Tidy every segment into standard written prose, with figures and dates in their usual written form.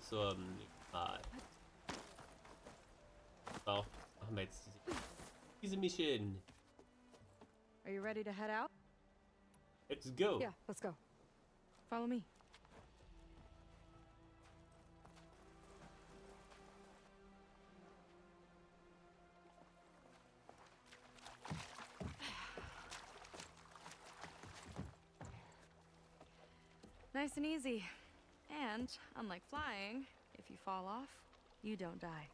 zum Mal. So, machen wir jetzt diese Mission. Are you ready to head out? Let's go. Yeah, let's go. Follow me. Nice and easy. And, unlike flying, if you fall off, you don't die.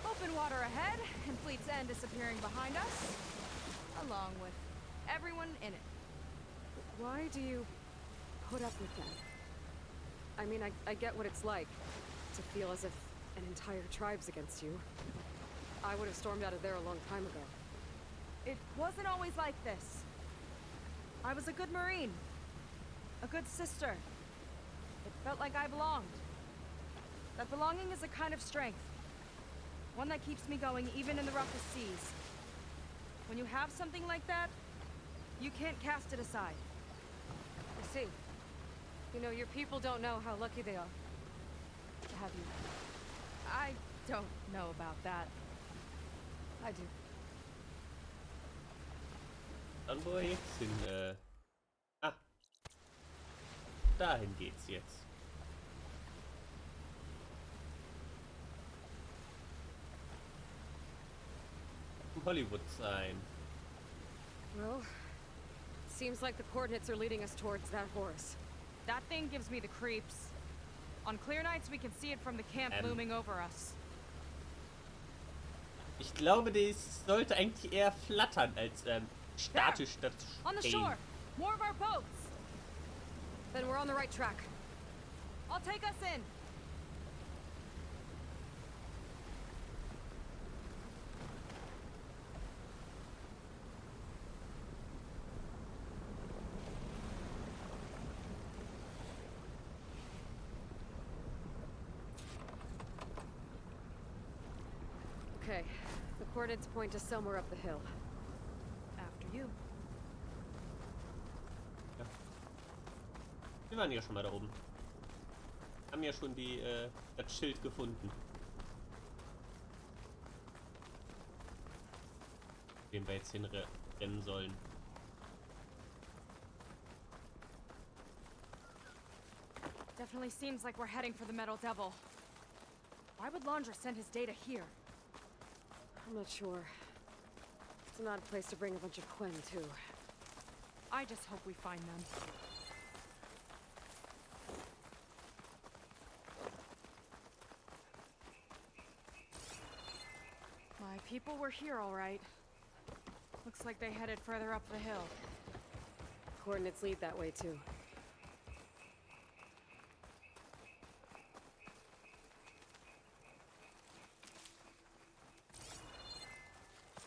Open water ahead, and Fleet's End disappearing behind us, along with everyone in it. Why do you put up with that? I mean, I get what it's like to feel as if an entire tribe's against you. I would have stormed out of there a long time ago. It wasn't always like this. I was a good Marine. A good sister. It felt like I belonged. That belonging is a kind of strength. One that keeps me going even in the roughest seas. When you have something like that, you can't cast it aside. I see. You know, your people don't know how lucky they are to have you. I don't know about that. I do. Dann wo wir jetzt sind, dahin geht's jetzt. Hollywood sein. Well, seems like the coordinates are leading us towards that horse. That thing gives me the creeps. On clear nights, we can see it from the camp looming over us. Ich glaube, das sollte eigentlich eher flattern als statisch da On the stehen. shore! More of our boats! Then we're on the right track. I'll take us in! Okay, the coordinates point to somewhere up the hill. After you. Ja. Wir waren ja schon mal da oben. Haben ja schon das Schild gefunden. Den wir jetzt hinrennen sollen. Definitely seems like we're heading for the Metal Devil. Why would Laundra send his data here? I'm not sure. It's an odd place to bring a bunch of Quen, too. I just hope we find them. My people were here all right. Looks like they headed further up the hill. Coordinates lead that way, too.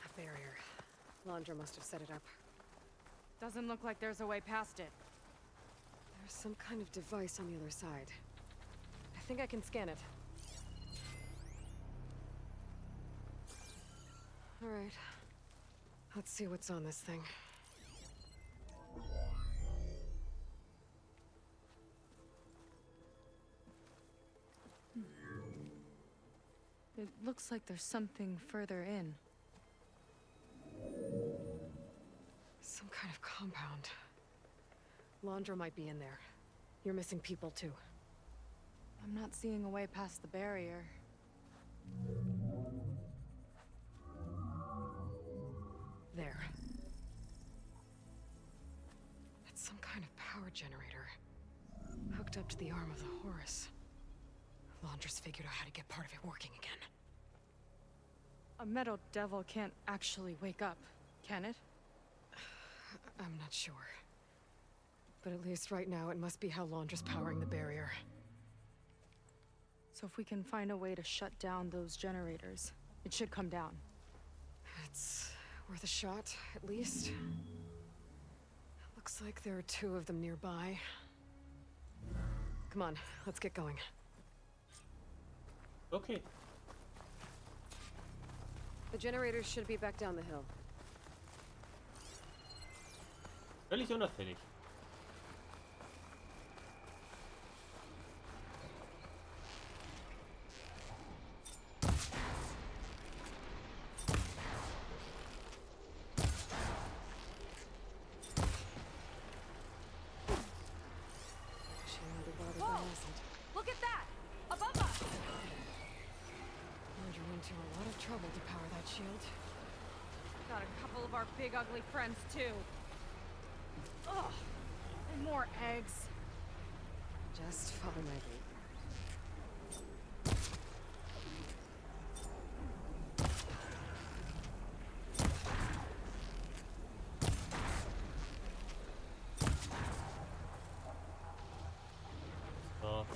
A barrier. Laundra must have set it up. Doesn't look like there's a way past it. There's some kind of device on the other side. I think I can scan it. All right. Let's see what's on this thing. It looks like there's something further in. Some kind of compound. Laundra might be in there. You're missing people, too. I'm not seeing a way past the barrier. There. That's some kind of power generator. Hooked up to the arm of the Horus. Laundra's figured out how to get part of it working again. A Metal Devil can't actually wake up, can it? I'm not sure. But at least right now, it must be how Laundra's powering the barrier. So if we can find a way to shut down those generators, it should come down. It's worth a shot, at least. Looks like there are two of them nearby. Come on, let's get going. Okay. The generators should be back down the hill. Völlig unauffällig. Shield above the Whoa! acid. Look at that! Above us! You're into a lot of trouble to power that shield. Got a couple of our big ugly friends too. Ugh! And more eggs. Just follow my lead. So.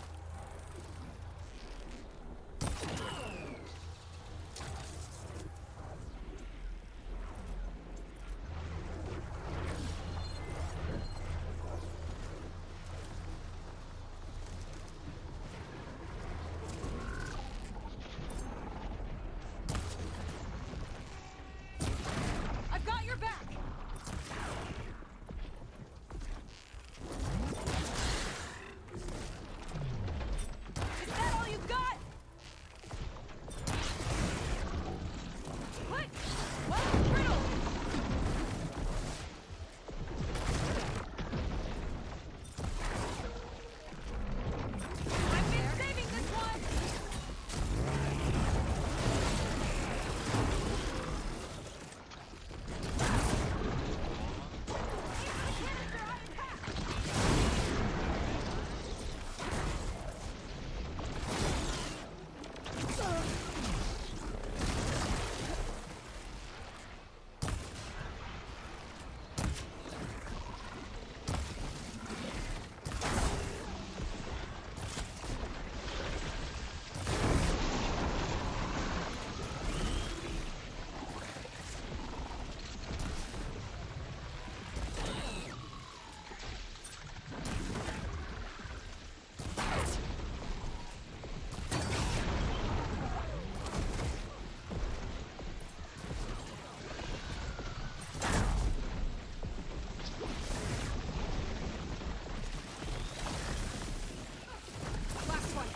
I've got your back! Is that all you got? What? Well, brittle! I've been saving this one! Last one.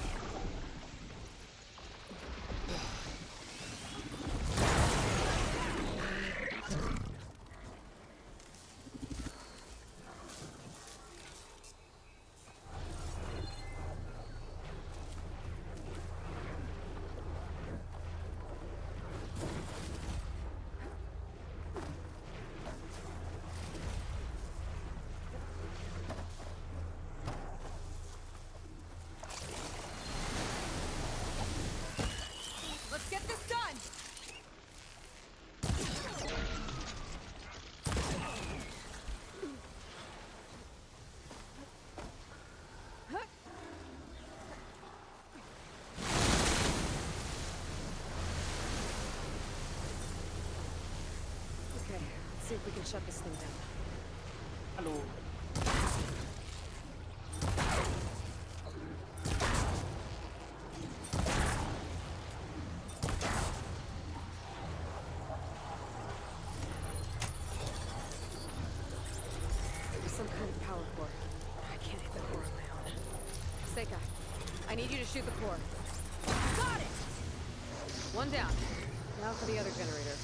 Let's get this done! Okay, let's see if we can shut this thing down. Hallo. There's some kind of power core. I can't hit the core on my own. Seika, I need you to shoot the core. Got it! One down. Now for the other generator.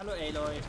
Hallo Aloy.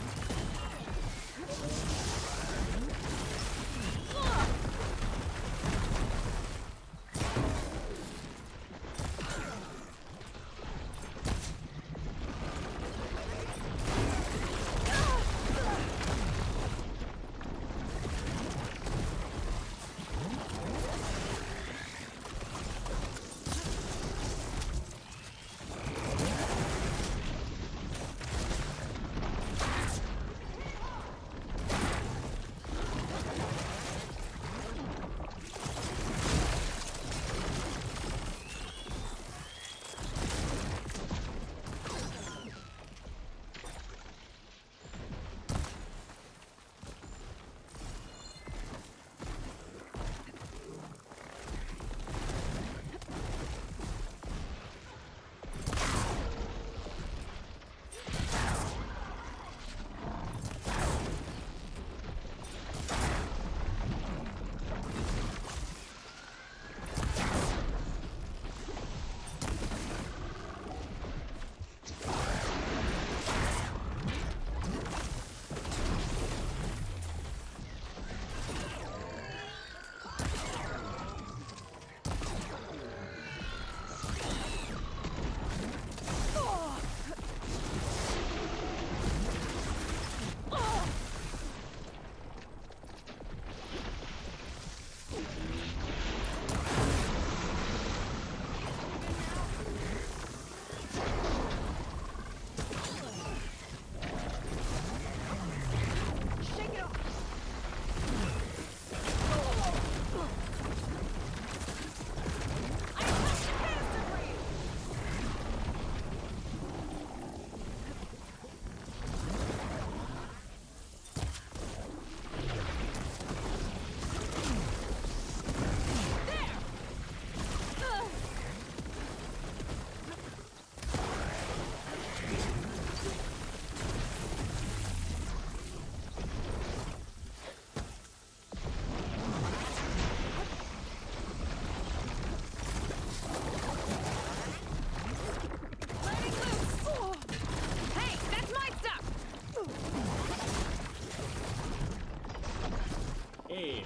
Hey.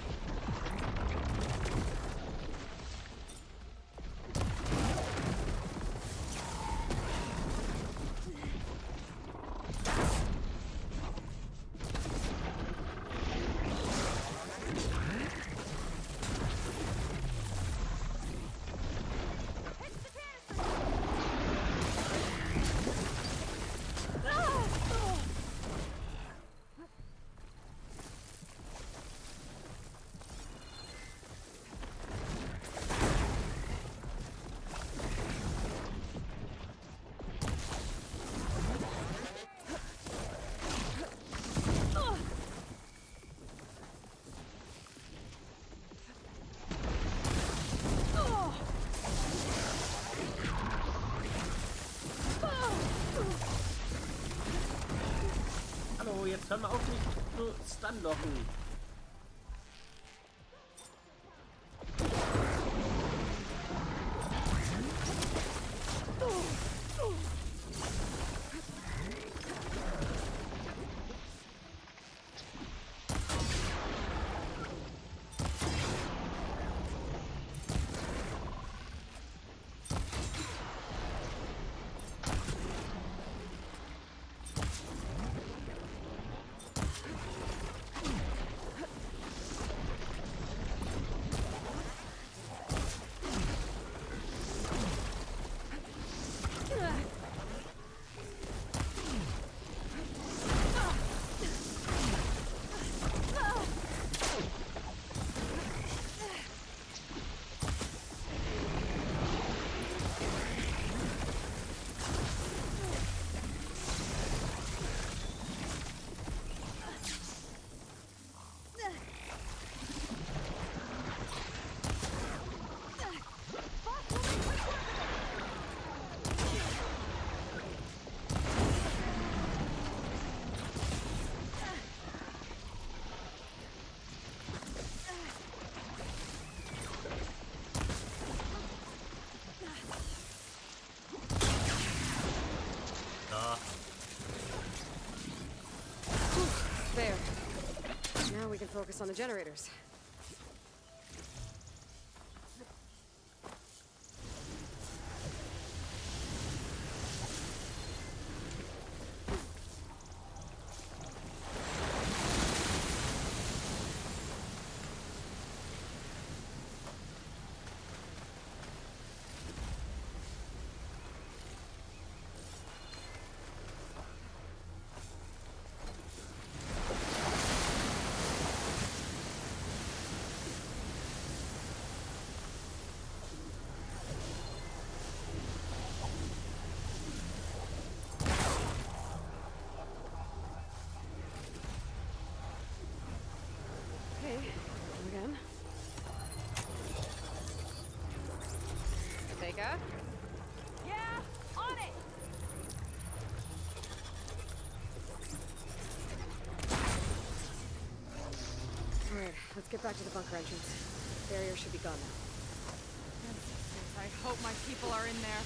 Hallo, jetzt hör mal auf mich zu stunlocken. focus on the generators. Okay, again. Vega? Yeah, on it! Alright, let's get back to the bunker entrance. Barrier should be gone now. I hope my people are in there.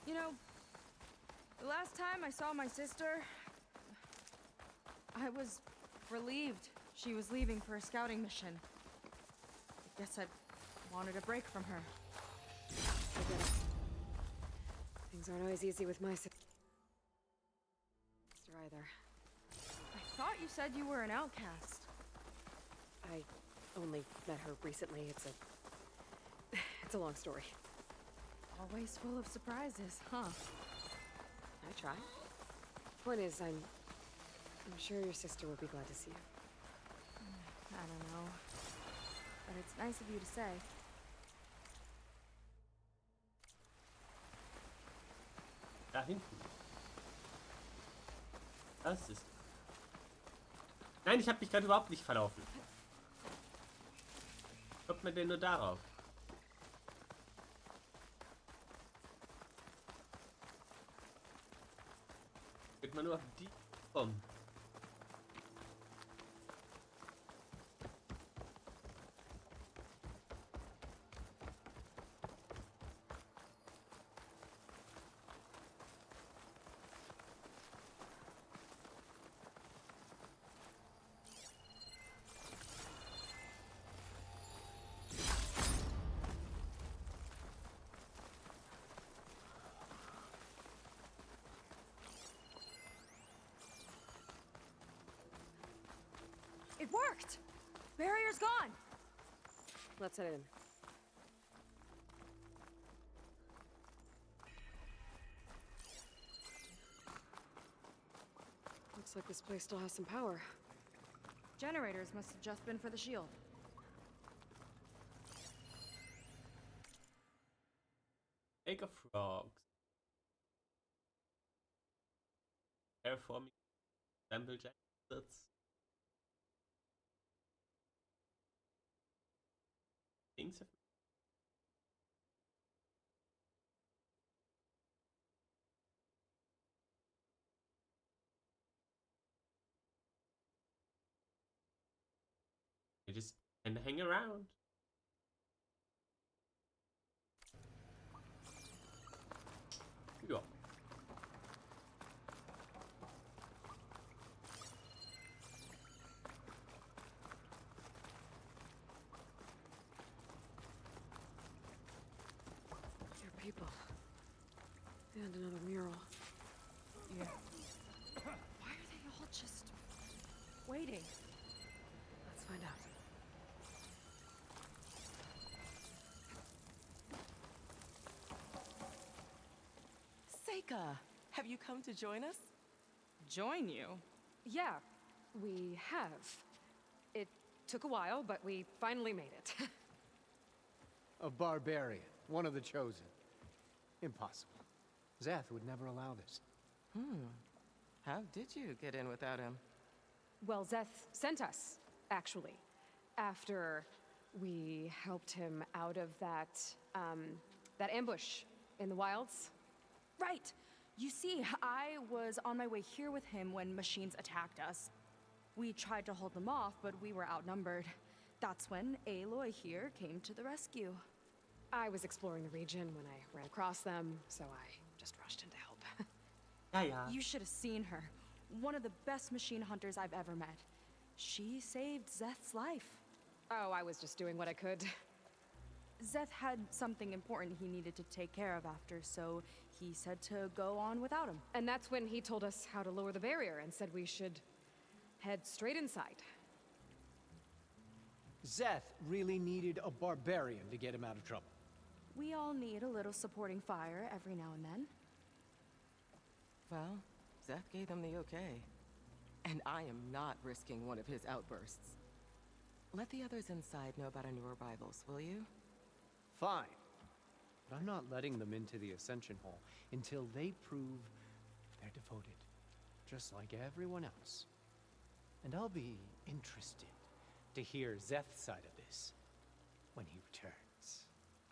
You know, the last time I saw my sister, I was relieved she was leaving for a scouting mission. I guess I wanted a break from her. I get it. Things aren't always easy with my sister either. I thought you said you were an outcast. I only met her recently. It's a long story. Always full of surprises, huh? I try. Point is, I'm sure your sister will be glad to see you. I don't know. But it's nice of you to say. Da hinten. Das ist... Nein, ich habe mich gerade überhaupt nicht verlaufen. Kommt mir denn nur darauf? Wird man nur auf die kommen? It worked! Barrier's gone! Let's head in. Looks like this place still has some power. Generators must have just been for the shield. Egg of frogs. Terraforming Sample Jackets. Things have... They just kind of hang around. Ja. Your people. And another mural. Yeah. Why are they all just waiting? Let's find out. Seika, have you come to join us? Join you? Yeah, we have. It took a while, but we finally made it. A barbarian, one of the chosen. Impossible. Zeth would never allow this. How did you get in without him? Well, Zeth sent us, actually. After we helped him out of that That ambush in the wilds? Right! You see, I was on my way here with him when machines attacked us. We tried to hold them off, but we were outnumbered. That's when Aloy here came to the rescue. I was exploring the region when I ran across them, so I just rushed in to help. Ja, ja. You should have seen her. One of the best machine hunters I've ever met. She saved Zeth's life. Oh, I was just doing what I could. Zeth had something important he needed to take care of after, so he said to go on without him. And that's when he told us how to lower the barrier and said we should head straight inside. Zeth really needed a barbarian to get him out of trouble. We all need a little supporting fire every now and then. Well, Zeth gave them the okay. And I am not risking one of his outbursts. Let the others inside know about our new arrivals, will you? Fine. But I'm not letting them into the Ascension Hall until they prove they're devoted, just like everyone else. And I'll be interested to hear Zeth's side of this when he returns.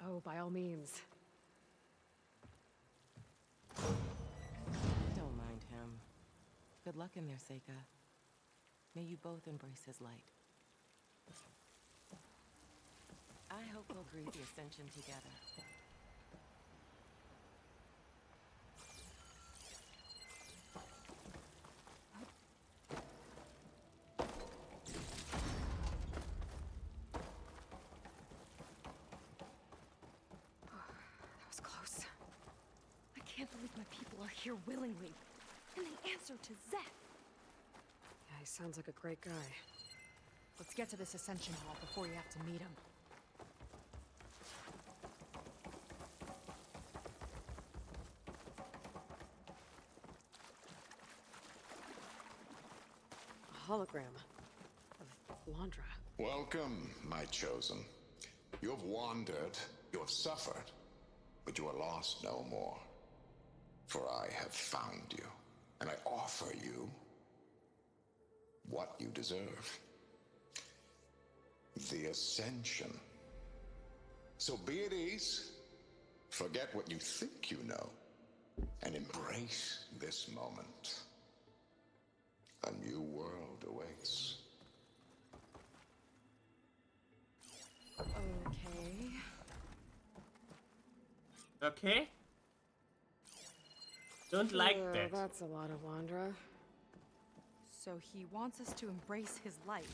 Oh, by all means. Don't mind him. Good luck in there, Seika. May you both embrace his light. I hope we'll greet the Ascension together. That was close. I can't believe my people are here willingly. And they answered to Zeth. Yeah, he sounds like a great guy. Let's get to this Ascension Hall before you have to meet him. A hologram of Landra. Welcome, my chosen. You have wandered, you have suffered, but you are lost no more. For I have found you, and I offer you what you deserve. The Ascension. So be at ease, forget what you think you know, and embrace this moment. A new world awaits. Okay. Okay? Don't like that. That's a lot of Landra. So he wants us to embrace his light.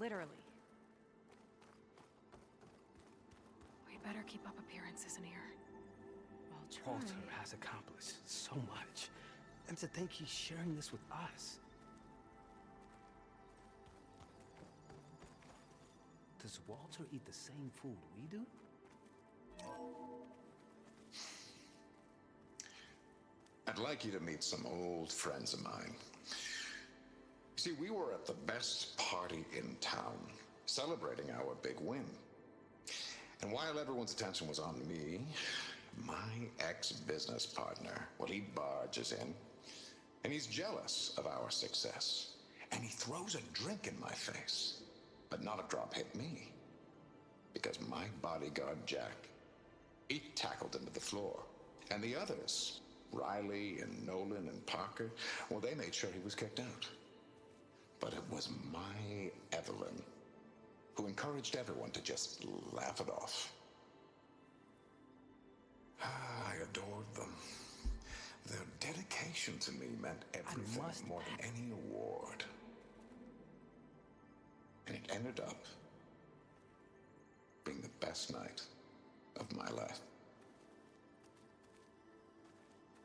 Literally. We better keep up appearances in here. I'll try. Walter has accomplished so much. And to think he's sharing this with us. Does Walter eat the same food we do? I'd like you to meet some old friends of mine. You see, we were at the best party in town, celebrating our big win. And while everyone's attention was on me, my ex-business partner, well, he barges in, and he's jealous of our success. And he throws a drink in my face, but not a drop hit me. Because my bodyguard, Jack, he tackled him to the floor. And the others, Riley and Nolan and Parker, well, they made sure he was kicked out. But it was my Evelyn who encouraged everyone to just laugh it off. I adored them. Their dedication to me meant everything more than any award. And it ended up being the best night of my life.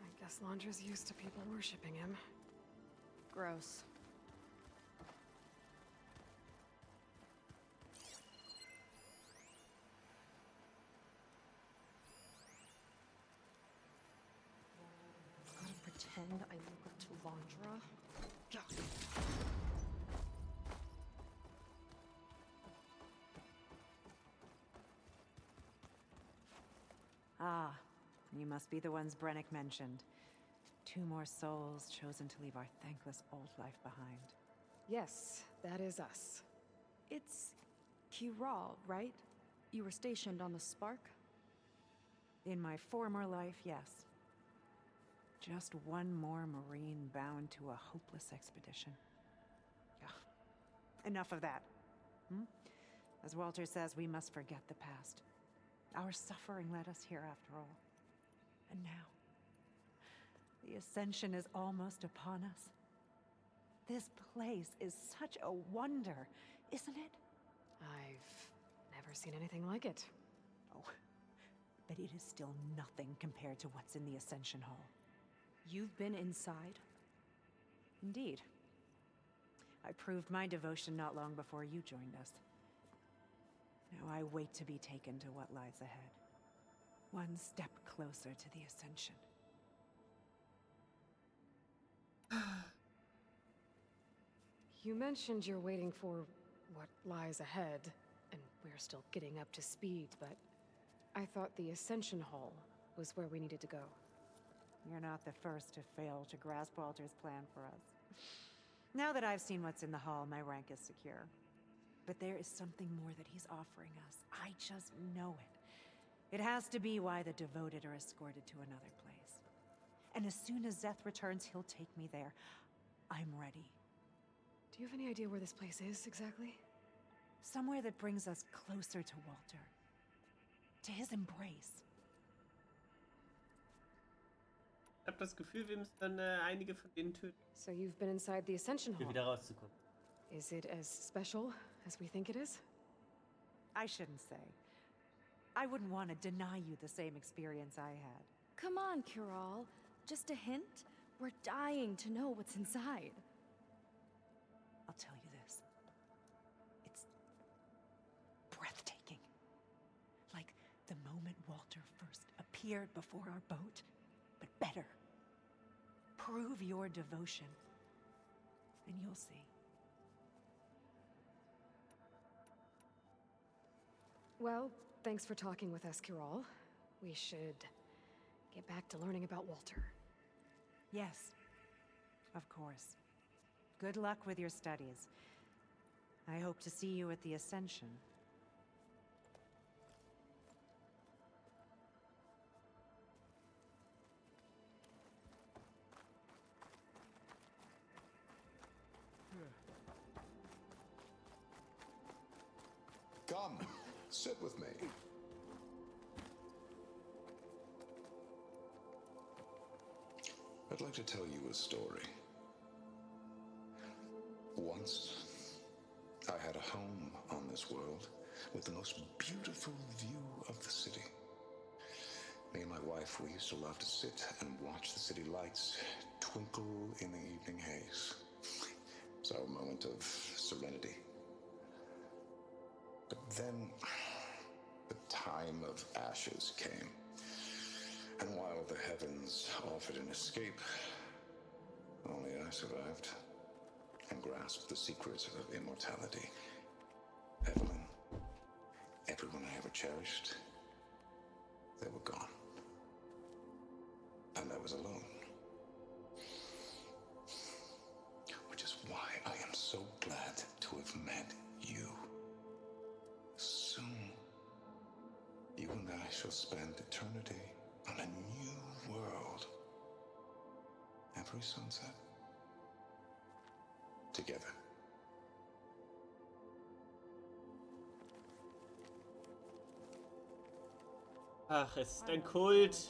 I guess Landra's used to people worshipping him. Gross. Gotta pretend I look up to Landra. Yeah. Ah, you must be the ones Brennick mentioned. 2 more souls chosen to leave our thankless old life behind. Yes, that is us. It's Kiral, right? You were stationed on the Spark? In my former life, yes. Just one more Marine bound to a hopeless expedition. Ugh. Enough of that. Hmm? As Walter says, we must forget the past. Our suffering led us here after all. And now, the Ascension is almost upon us. This place is such a wonder, isn't it? I've never seen anything like it. Oh, but it is still nothing compared to what's in the Ascension Hall. You've been inside? Indeed. I proved my devotion not long before you joined us. Now I wait to be taken to what lies ahead. One step closer to the Ascension. You mentioned you're waiting for what lies ahead, and we're still getting up to speed, but I thought the Ascension Hall was where we needed to go. You're not the first to fail to grasp Walter's plan for us. Now that I've seen what's in the hall, my rank is secure. But there is something more that he's offering us. I just know it. It has to be why the devoted are escorted to another place. And as soon as Zeth returns, he'll take me there. I'm ready. Do you have any idea where this place is, exactly? Somewhere that brings us closer to Walter. To his embrace. Ich habe das Gefühl, wir müssen dann einige von denen töten, So you've been inside the Ascension um hier Hall. wieder rauszukommen. Is it as special as we think it is? I shouldn't say. I wouldn't want to deny you the same experience I had. Come on, Kural. Just a hint? We're dying to know what's inside. I'll tell you this. It's breathtaking. Like the moment Walter first appeared before our boat, but better. Prove your devotion, and you'll see. Well, thanks for talking with us, Kural. We should get back to learning about Walter. Yes, of course. Good luck with your studies. I hope to see you at the Ascension. Come, sit with me. I'd like to tell you a story. Once, I had a home on this world with the most beautiful view of the city. Me and my wife, we used to love to sit and watch the city lights twinkle in the evening haze. It was our moment of serenity. But then, the time of ashes came. And while the heavens offered an escape, only I survived and grasped the secrets of immortality. Evelyn, everyone I ever cherished, they were gone. And I was alone. Which is why I am so glad to have met you. Soon, you and I shall spend eternity on a new world. Every sunset. Together. Ach, es ist ein Kult.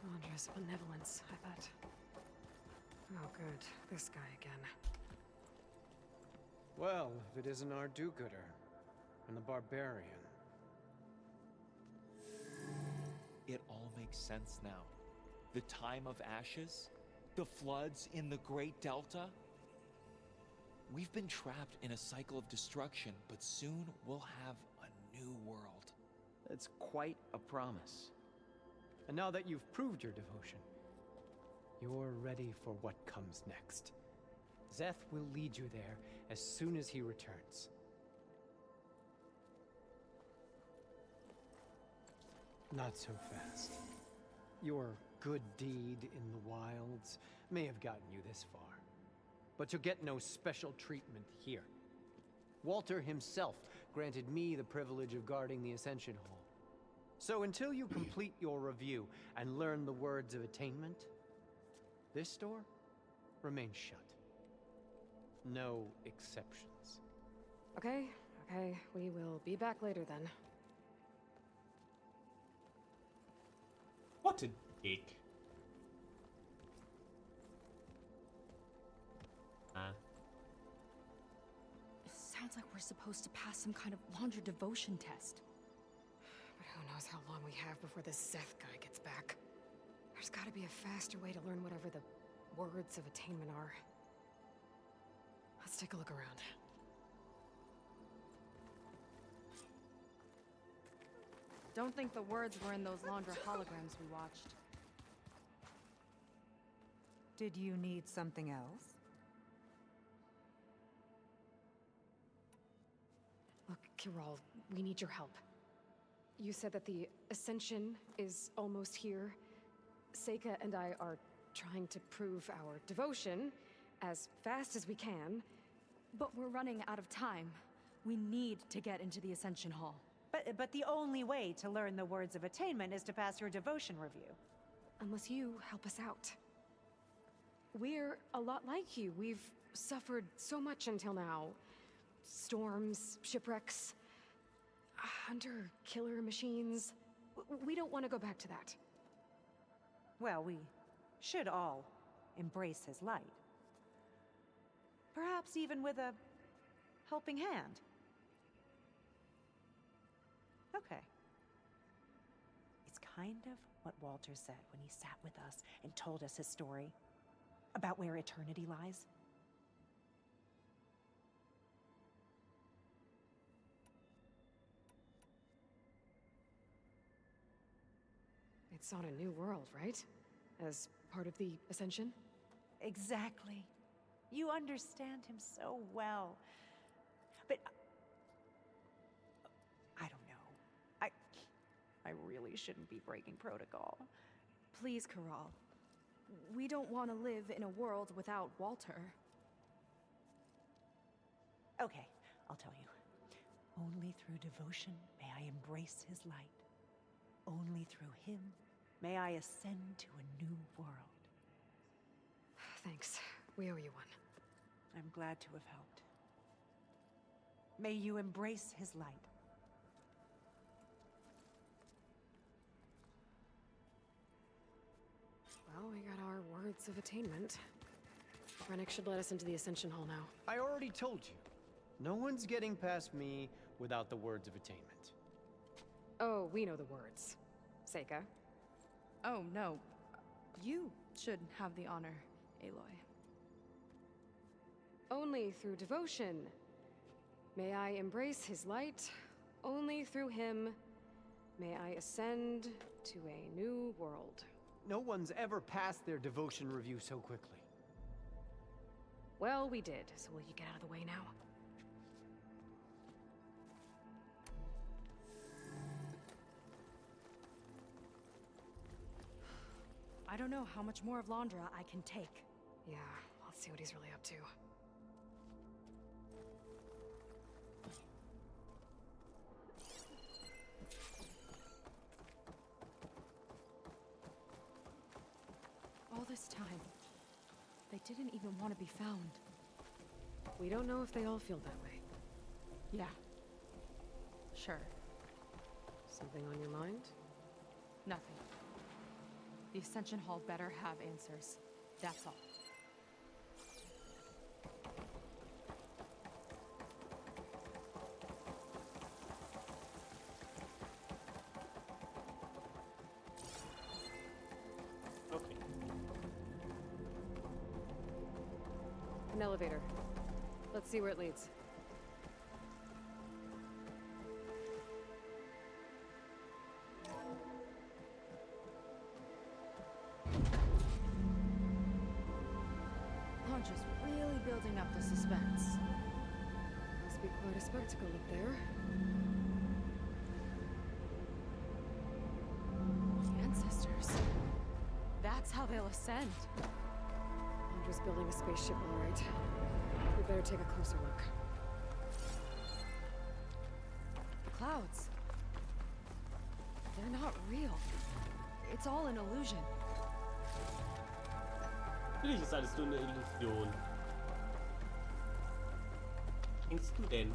Wondrous benevolence, I bet. Oh, good. This guy again. Well, if it isn't our do-gooder and the barbarian. It all makes sense now. The time of ashes, the floods in the Great Delta. We've been trapped in a cycle of destruction, but soon we'll have a new world. It's quite a promise. And now that you've proved your devotion, you're ready for what comes next. Zeth will lead you there as soon as he returns. Not so fast. Your good deed in the wilds may have gotten you this far, but you'll get no special treatment here. Walter himself granted me the privilege of guarding the Ascension Hall. So until you complete your review and learn the words of attainment, this door remains shut. No exceptions. Okay, we will be back later then. What a dick. It sounds like we're supposed to pass some kind of laundry devotion test. But who knows how long we have before this Zeth guy gets back. There's gotta be a faster way to learn whatever the words of attainment are. Let's take a look around. Don't think the words were in those Laundra holograms we watched. Did you need something else? Look, Kirol, we need your help. You said that the Ascension is almost here. Seika and I are trying to prove our devotion as fast as we can. But we're running out of time. We need to get into the Ascension Hall. But the only way to learn the words of attainment is to pass your devotion review. Unless you help us out. We're a lot like you. We've suffered so much until now. Storms, shipwrecks, hunter-killer machines. We don't want to go back to that. Well, we should all embrace his light. Perhaps even with a helping hand. Okay. It's kind of what Walter said when he sat with us and told us his story about where eternity lies. It's on a new world, right? As part of the Ascension? Exactly. You understand him so well. But I don't know. I really shouldn't be breaking protocol. Please, Kirol. We don't want to live in a world without Walter. Okay, I'll tell you. Only through devotion may I embrace his light. Only through him may I ascend to a new world. Thanks. We owe you one. I'm glad to have helped. May you embrace his light. Well, we got our words of attainment. Rennick should let us into the Ascension Hall now. I already told you. No one's getting past me without the words of attainment. Oh, we know the words. Seika. Oh, no. You should have the honor, Aloy. Only through devotion may I embrace his light. Only through him may I ascend to a new world. No one's ever passed their devotion review so quickly. Well, we did, so will you get out of the way now? I don't know how much more of Laundra I can take. Yeah, let's see what he's really up to. All this time, they didn't even want to be found. We don't know if they all feel that way. Yeah. Sure. Something on your mind? Nothing. The Ascension Hall better have answers. That's all. Okay. An elevator. Let's see where it leads. Launcher's really building up the suspense. Must be quite a spectacle up there. Ancestors. That's how they'll ascend. Landra's building a spaceship, all right. We better take a closer look. The clouds. They're not real. It's all an illusion. Natürlich ist alles nur eine Illusion. Was denkst du denn?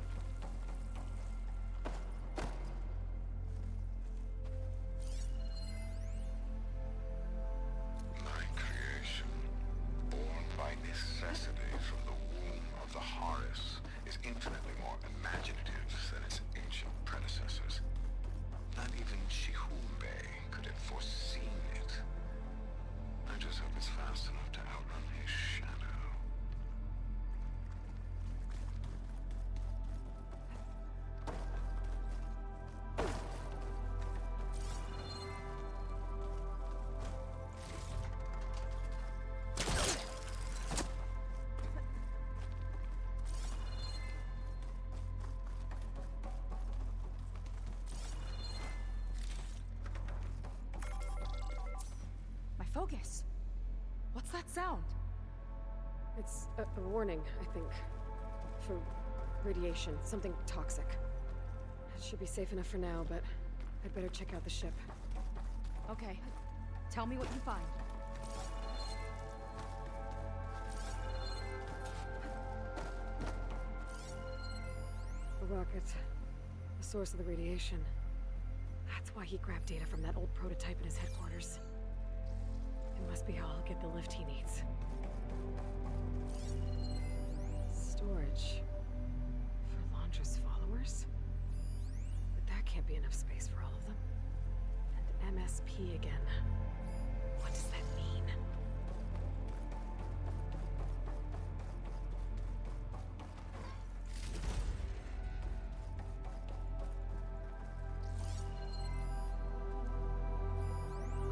My creation, born by necessity from the womb of the Horus, is infinitely more imaginative than its ancient predecessors. Not even Chihumbe could have foreseen it. I just hope it's fast enough to outrun his shadow. My focus. What's that sound? It's a warning, I think. For radiation, something toxic. It should be safe enough for now, but I'd better check out the ship. Okay. Tell me what you find. A rocket. The source of the radiation. That's why he grabbed data from that old prototype in his headquarters. It must be how I'll get the lift he needs. Storage. For Landra's followers? But that can't be enough space for all of them. And MSP again. What does that mean?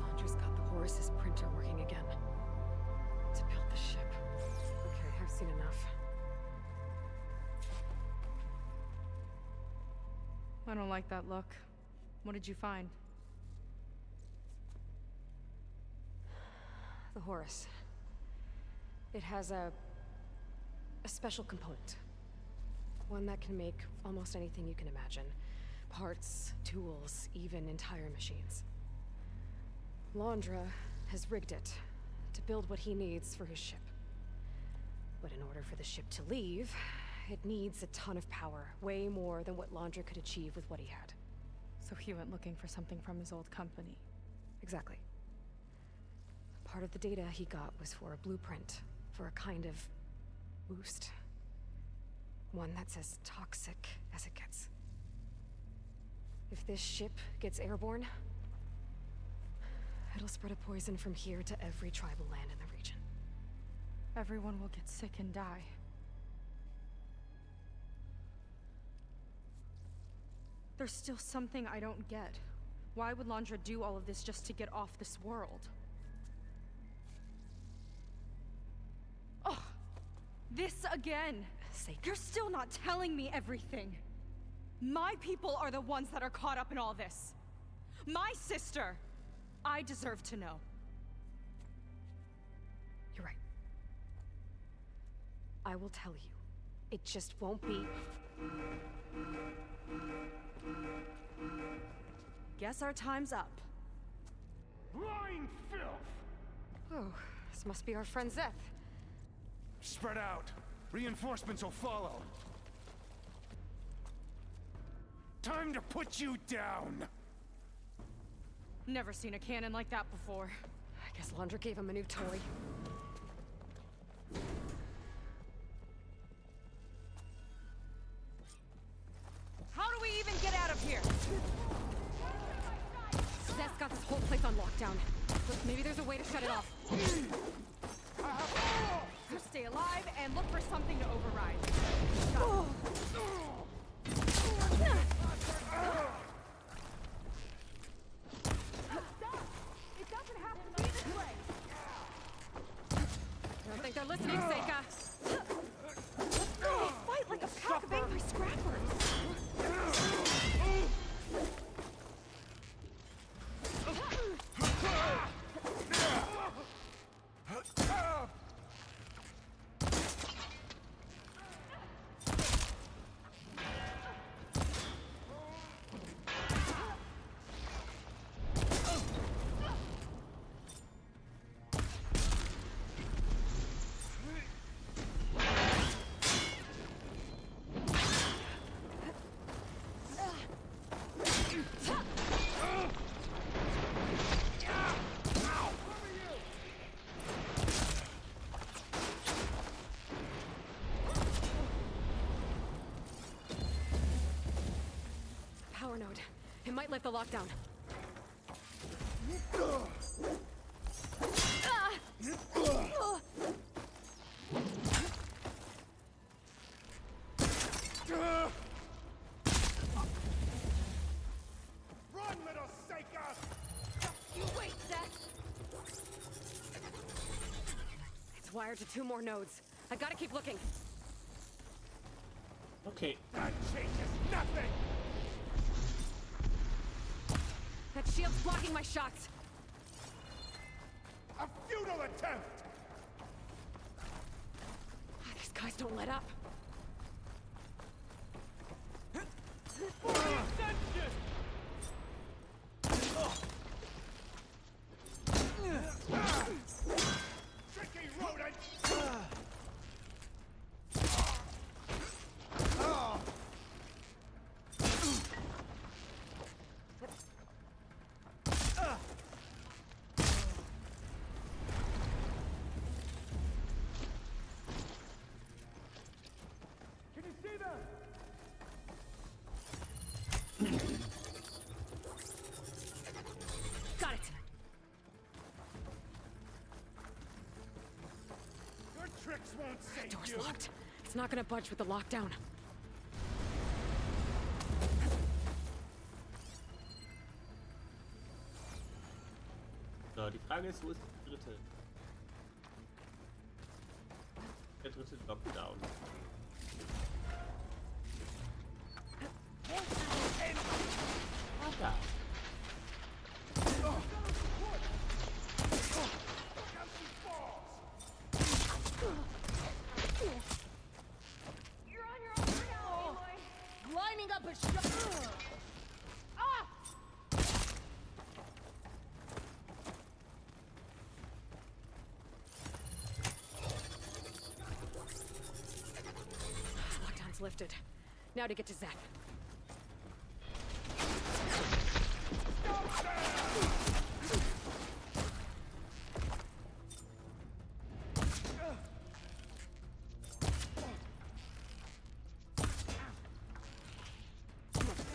Landra's got the Horus's printer working again. To build the ship. Okay, I've seen enough. I don't like that look. What did you find? The Horus. It has a special component. One that can make almost anything you can imagine. Parts, tools, even entire machines. Landra has rigged it to build what he needs for his ship. But in order for the ship to leave, it needs a ton of power, way more than what Landra could achieve with what he had. So he went looking for something from his old company. Exactly. Part of the data he got was for a blueprint, for a kind of boost. One that's as toxic as it gets. If this ship gets airborne, it'll spread a poison from here to every tribal land in the region. Everyone will get sick and die. There's still something I don't get. Why would Landra do all of this just to get off this world? Oh, this again! You're still not telling me everything. My people are the ones that are caught up in all this. My sister! I deserve to know. You're right. I will tell you. It just won't be... Guess our time's up. Lying filth! Oh, this must be our friend Zeth. Spread out. Reinforcements will follow. Time to put you down! Never seen a cannon like that before. I guess Landra gave him a new toy. How do we even get out of here? Zeth's got this whole place on lockdown. But maybe there's a way to shut it off. stay alive and look for something to override. Got it doesn't have to be this way. I don't think they're listening, Seika. They fight like a pack of angry scrappers. Power node. It might lift the lockdown. Run, little Seika! You wait, Seth. It's wired to 2 more nodes. I gotta keep looking. Okay. That changes nothing! That shield's blocking my shots. A futile attempt! These guys don't let up. Tricky rodent! Can you see them? Got it. Your tricks won't save Door's you! locked. It's not gonna budge with the lockdown. So, die Frage ist, wo ist der dritte? Der dritte Lockdown. Ah, da. You're on your own for now, Aloy. Lining up a shot. Ah! Lockdown's lifted. Now to get to Zeth.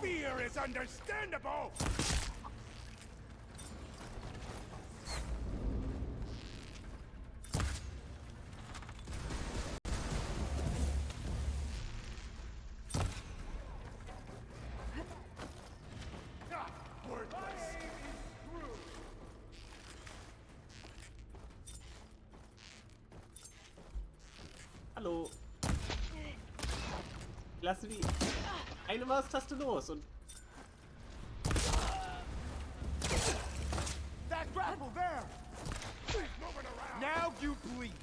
Fear is understandable! Ah, worthless! Hallo. Lasse die eine Maustaste los und That grapple there! Moving around! Now you bleed!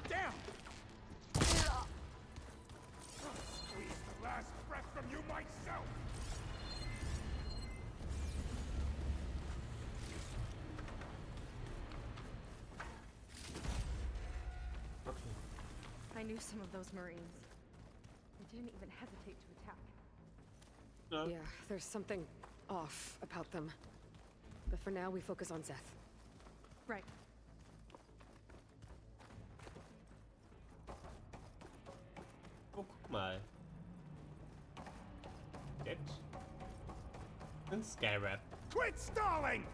Down! Squeeze the last breath from you myself! I knew some of those Marines. They didn't even hesitate to attack. ja. Yeah, there's something off about them. But for now, we focus on Zeth. Right. Oh, guck mal. Jetzt. Ein Scarab. Quit stalling!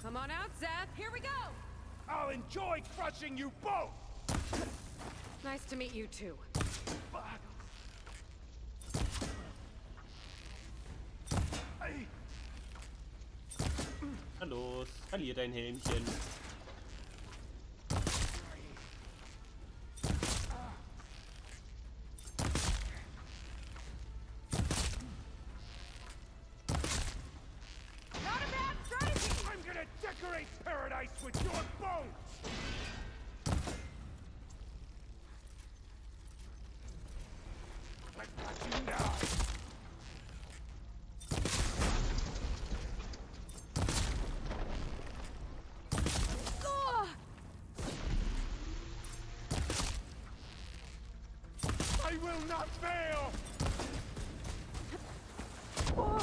Come on out, Zeth. Here we go. I'll enjoy crushing you both! Nice to meet you too. Na los, verlier dein Helmchen. Not a bad strategy! I'm gonna decorate paradise with your bones! I got you now! Ugh! I will not fail! Ugh!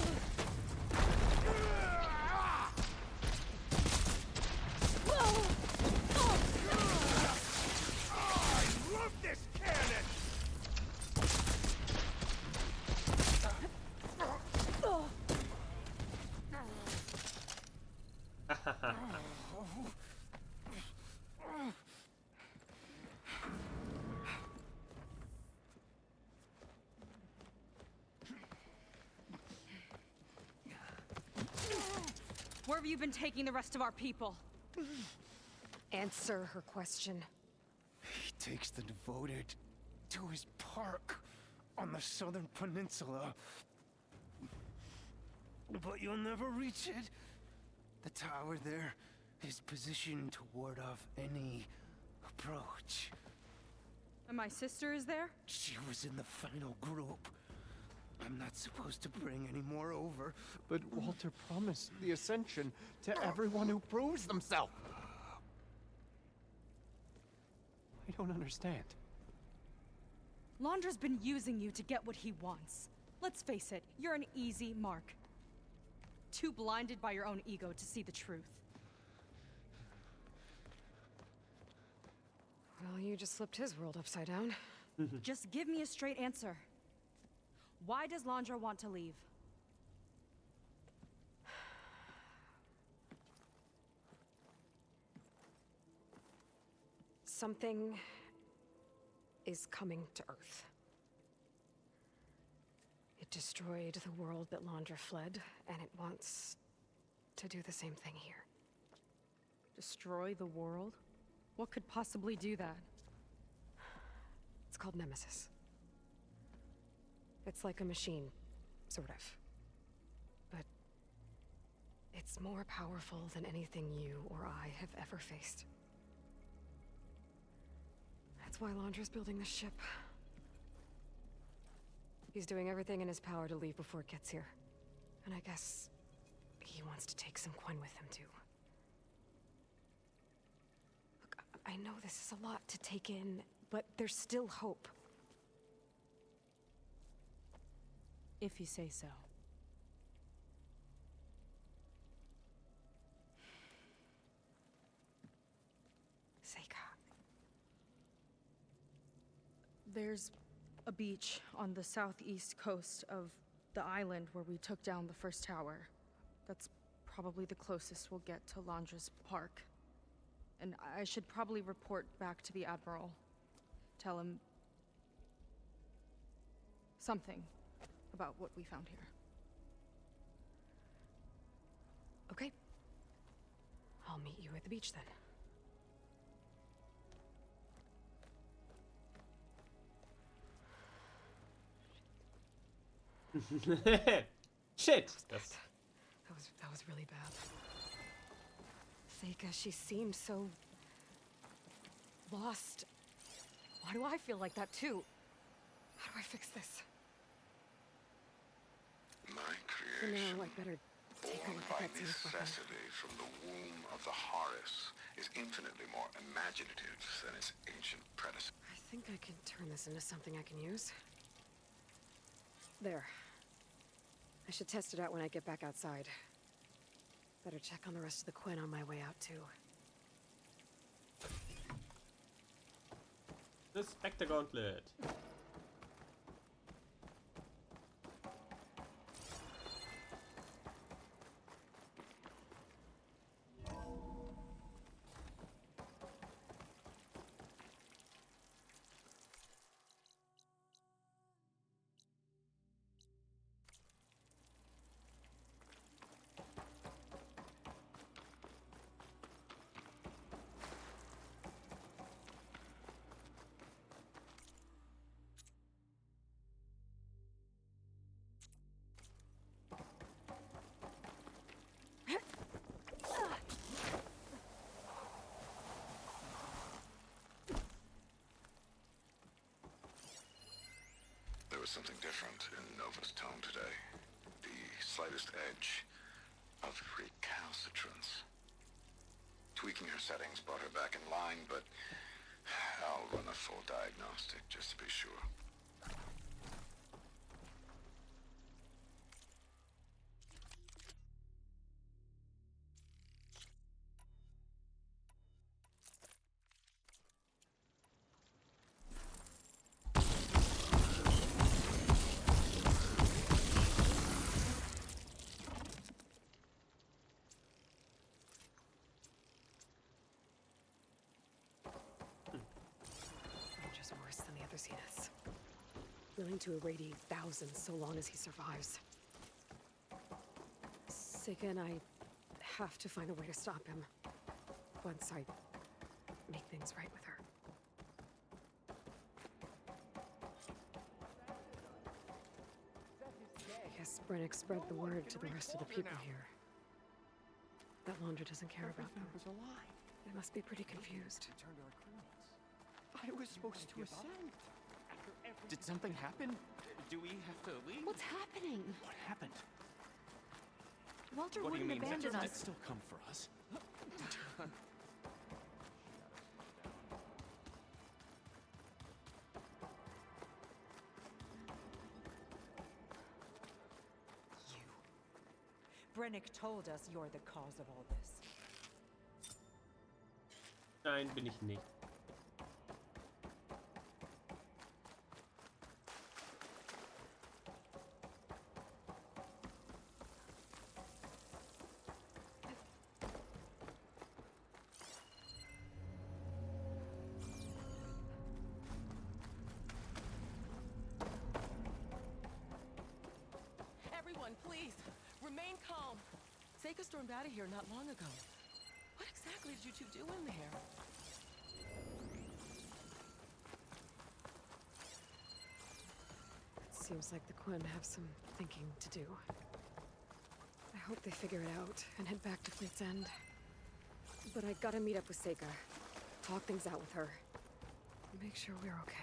Ugh! I love this cannon! Where have you been taking the rest of our people? Answer her question. He takes the devoted to his park on the southern peninsula. But you'll never reach it. The tower there is positioned to ward off any approach. And my sister is there? She was in the final group. I'm not supposed to bring any more over. But Walter promised the Ascension to everyone who proves themselves. I don't understand. Londra's been using you to get what he wants. Let's face it, you're an easy mark. Too blinded by your own ego to see the truth. Well, you just flipped his world upside down. Just give me a straight answer. Why does Londra want to leave? Something is coming to Earth. It destroyed the world that Londra fled, and it wants to do the same thing here. Destroy the world? What could possibly do that? It's called Nemesis. It's like a machine, sort of. But it's more powerful than anything you or I have ever faced. That's why Londra's building this ship. He's doing everything in his power to leave before it gets here. And I guess he wants to take some Quen with him, too. Look, I know this is a lot to take in, but there's still hope. If you say so. Seika. There's a beach on the southeast coast of the island where we took down the first tower. That's probably the closest we'll get to Londra's park. And I should probably report back to the Admiral. Tell him something about what we found here. Okay. I'll meet you at the beach then. Shit! That was really bad. Seika, she seemed so lost. Why do I feel like that too? How do I fix this? My For creation, now, I'd better take a born look by at that scene behind me. necessity from the womb of the Horus, is infinitely more imaginative than its ancient predecessor. I think I can turn this into something I can use. There. I should test it out when I get back outside. Better check on the rest of the Quen on my way out, too. The Spectre Gauntlet. There was something different in Nova's tone today. The slightest edge of recalcitrance. Tweaking her settings brought her back in line, but I'll run a full diagnostic just to be sure. I'm just worse than the other Zeniths. Willing to irradiate thousands so long as he survives. Seika and I have to find a way to stop him. Once I make things right with her. I guess Brennick spread the word to the rest of the people here. That Laundra doesn't care about them. was a lie. They must be pretty confused. I was supposed to ascend. Did something happen? Do we have to leave? What's happening? What happened? Walter What do you wouldn't mean? abandon They'd us. still come for us. Brennick told us you're the cause of all this. Nein, bin ich nicht. Everyone, please, remain calm. Seika stormed out of here not long ago. What exactly did you two do in there? It seems like the Quen have some thinking to do. I hope they figure it out and head back to Fleet's End. But I gotta meet up with Seika, talk things out with her, and make sure we're okay.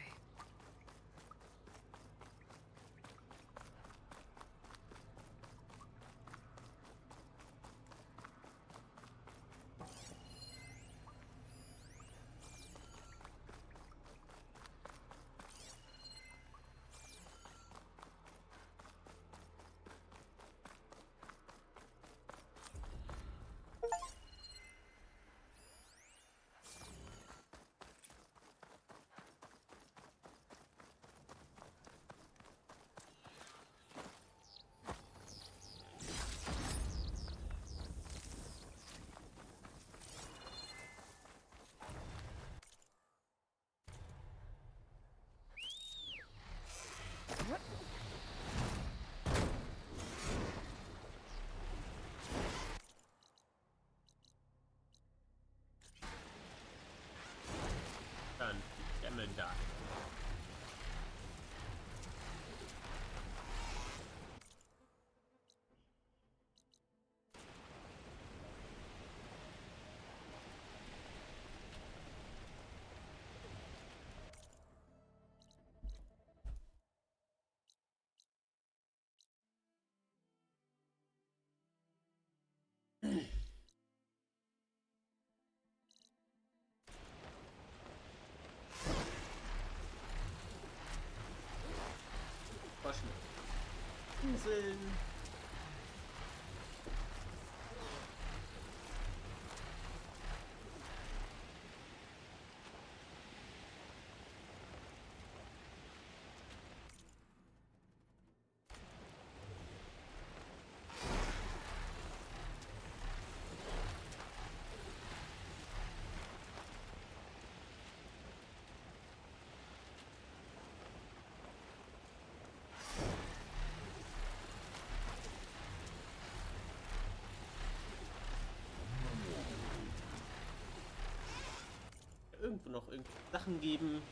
Dann Dämmel da. Waschen. Pinseln. irgendwo noch irgendwelche Sachen geben.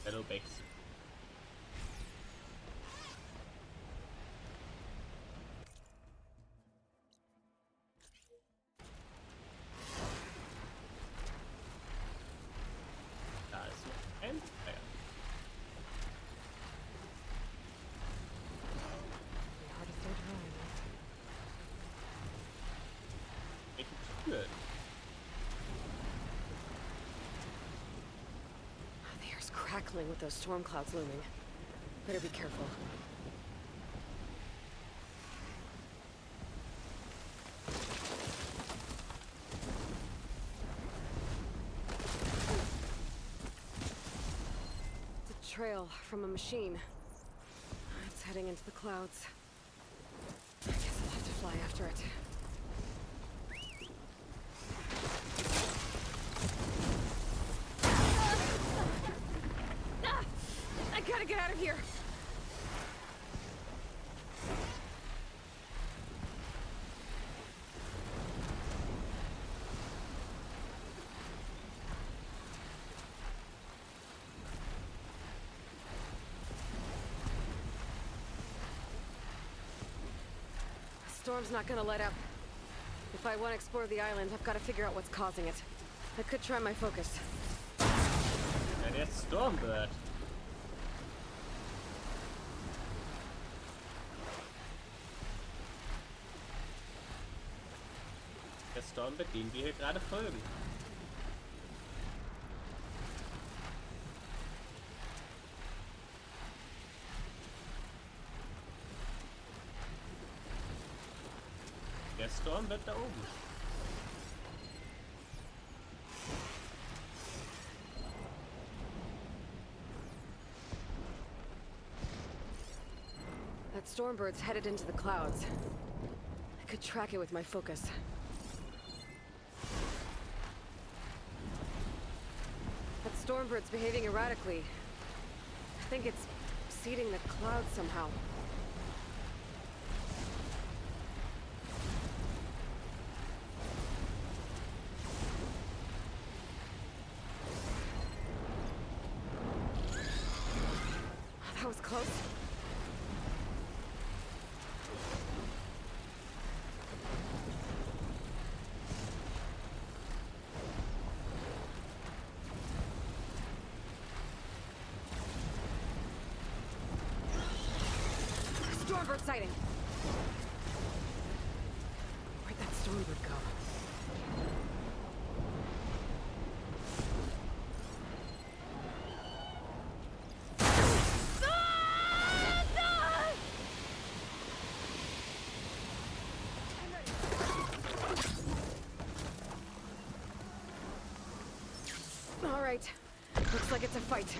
Shadowbacks. Da ist noch ein Feuer. Hardest third time. Welche Tür? The air's crackling with those storm clouds looming. Better be careful. It's a trail from a machine. It's heading into the clouds. I guess I'll have to fly after it. I gotta get out of here! The storm's not gonna let up. If I want to explore the island, I've got to figure out what's causing it. I could try my focus. Ja, der Stormbird. Der Stormbird, dem wir hier gerade folgen. Der Stormbird da oben. That stormbird's headed into the clouds. I could track it with my focus. That stormbird's behaving erratically. I think it's seeding the clouds somehow. That was close. Stormbird sighting. Where'd that stormbird go? All right. Looks like it's a fight.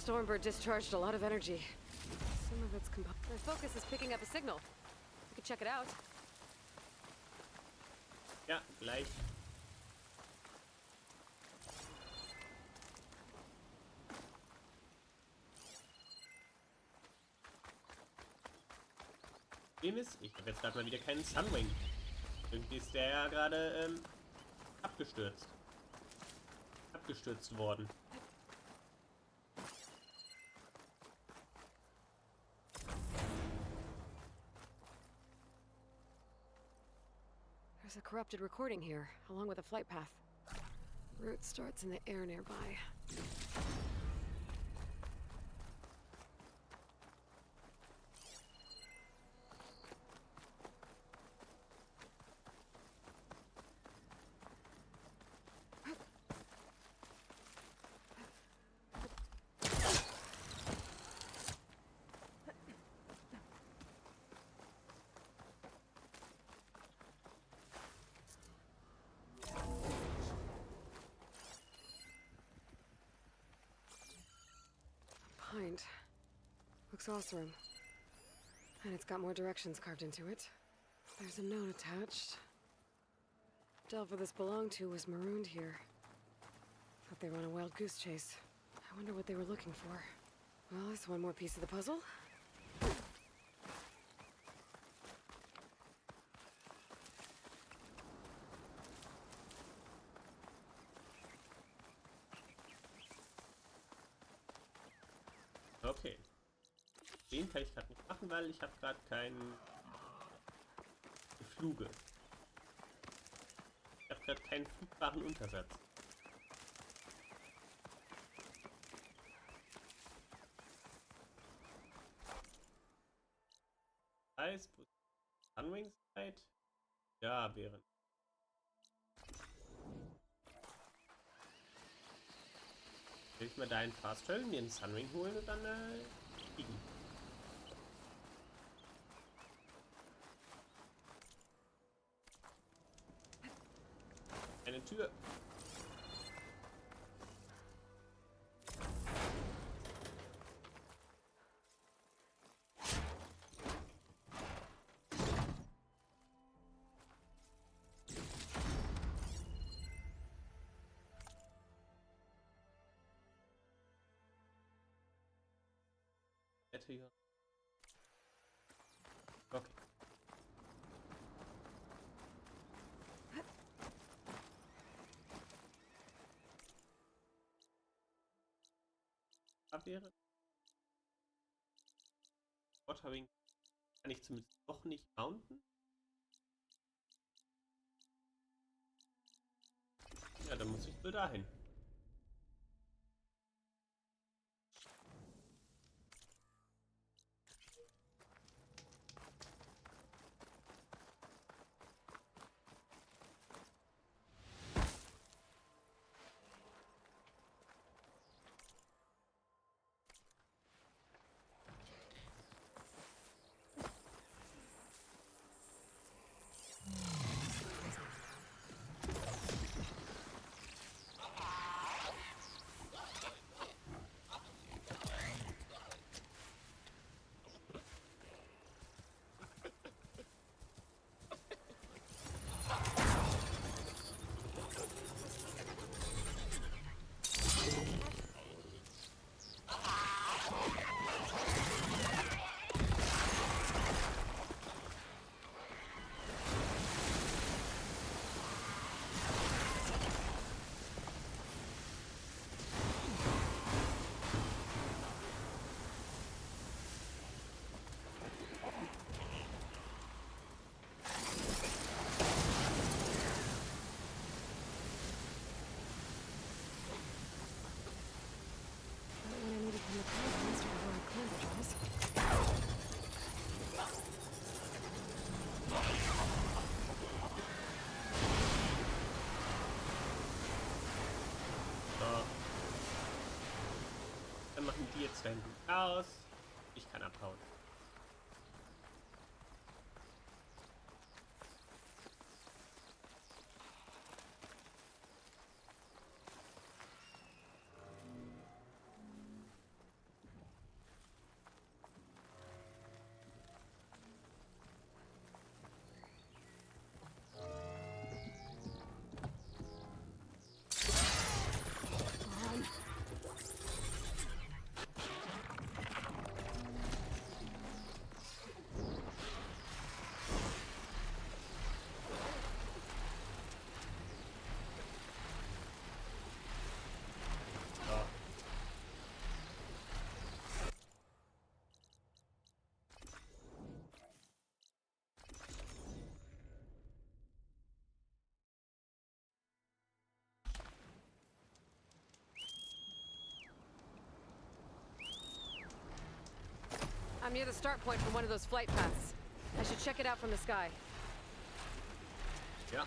Stormbird discharged a lot of energy. Some of its their focus is picking up a signal. We could check it out. Ja, gleich. Dem ist, ich habe jetzt gerade mal wieder keinen Sunwing. Irgendwie ist der ja gerade abgestürzt. Abgestürzt worden. There's a corrupted recording here, along with a flight path. Route starts in the air nearby. Pint. Looks awesome. And it's got more directions carved into it. There's a note attached. Delver this belonged to was marooned here. Thought they were on a wild goose chase. I wonder what they were looking for. Well, that's one more piece of the puzzle. Okay. Den kann ich gerade nicht machen, weil ich habe gerade keinen Gefluge. Ich habe gerade keinen flugbaren Untersatz. Heißt, wo ist Sunwing-Zeit? Ja, während. Will ich mal da einen Fast Travel, mir einen Sunwing holen und dann fliegen. Eine Tür. Hier. Okay. Abwehre. Waterwing kann ich zumindest noch nicht mounten. Ja, dann muss ich wohl dahin. Dann machen die jetzt da hinten aus. Ich kann abhauen. near the start point from one of those flight paths. I should check it out from the sky. Ja.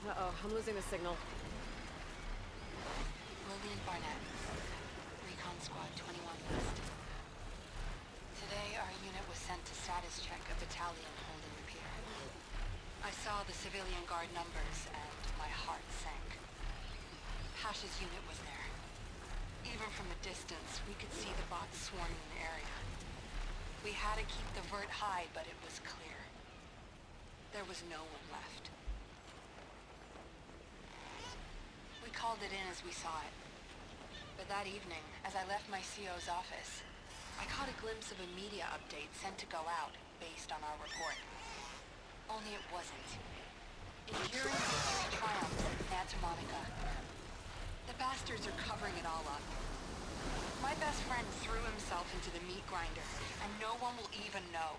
Uh-oh, I'm losing the signal. Lillian Barnett, Recon Squad 21 West. Today, our unit was sent to status check a battalion holding the pier. I saw the civilian guard numbers, and my heart sank. Pasha's unit was there. Even from a distance, we could see the bots swarming the area. We had to keep the vert high, but it was clear. There was no one left. We called it in as we saw it. But that evening, as I left my CO's office, I caught a glimpse of a media update sent to go out based on our report. Only it wasn't. Enduring Victory Triumphs at Santa Monica. The bastards are covering it all up. My best friend threw himself into the meat grinder, and no one will even know.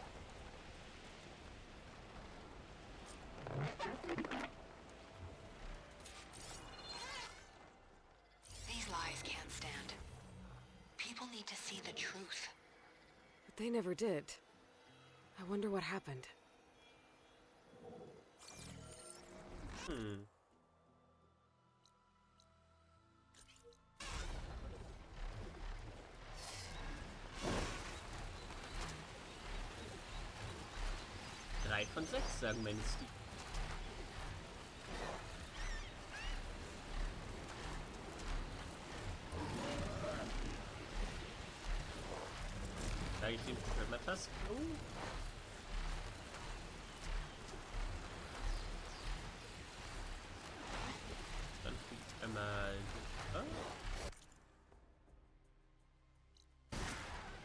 These lies can't stand. People need to see the truth. But they never did. I wonder what happened. Drei von 6, sagen meine Steve. Sage ich den Tremor-Tasten? Oh. Dann fliegt einmal.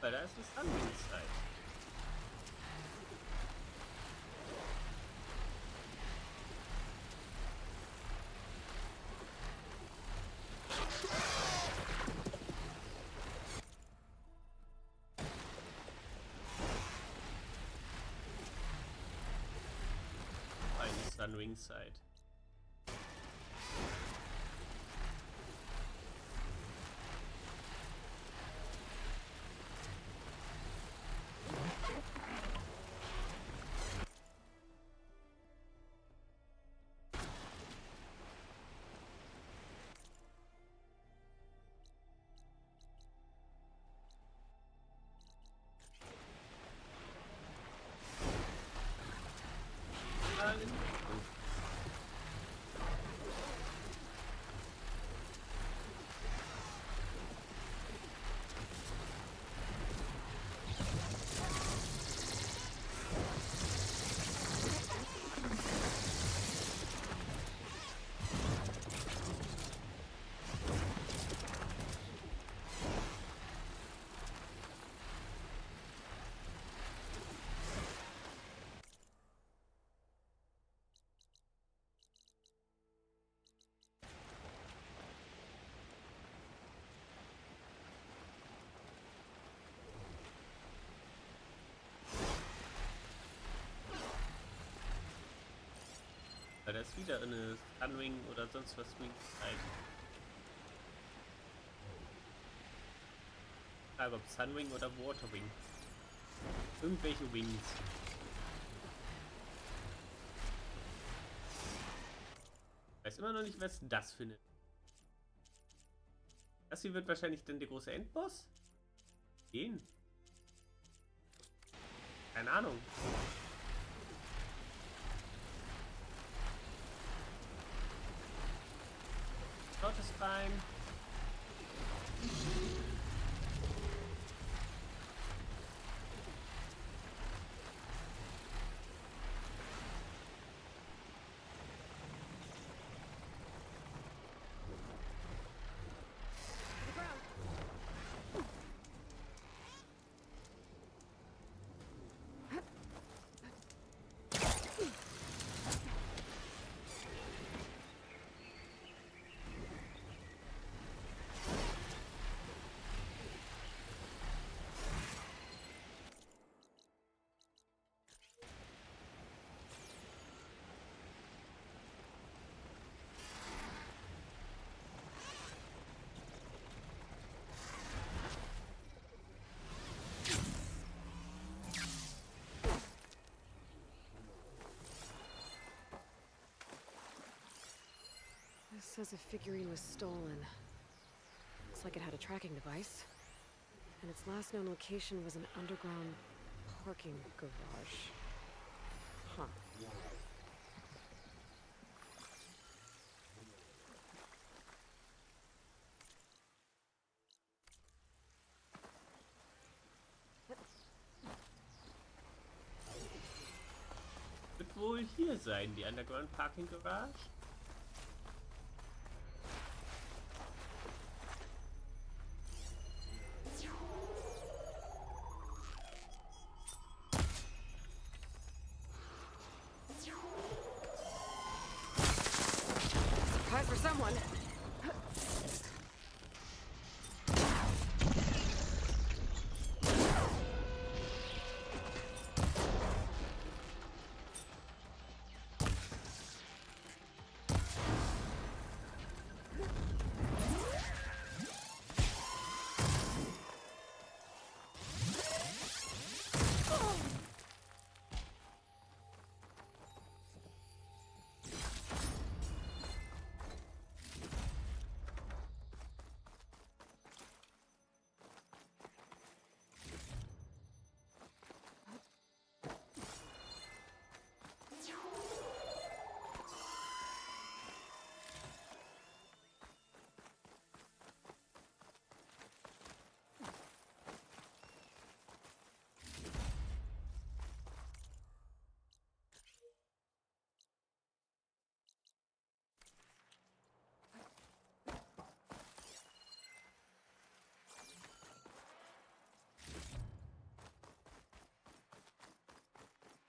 Weil da ist eine Stunning-Zeit. Sunwing side. Da ist wieder eine Sunwing oder sonst was Wing-Zeit. Frage ob Sunwing oder Waterwing. Irgendwelche Wings. Weiß immer noch nicht, was das für eine. Das hier wird wahrscheinlich dann der große Endboss? Den? Keine Ahnung. Schaut es rein. says a figurine was stolen. Looks like it had a tracking device. And its last known location was an underground parking garage. Huh. Wird wohl hier sein, die Underground Parking Garage. Surprise for someone.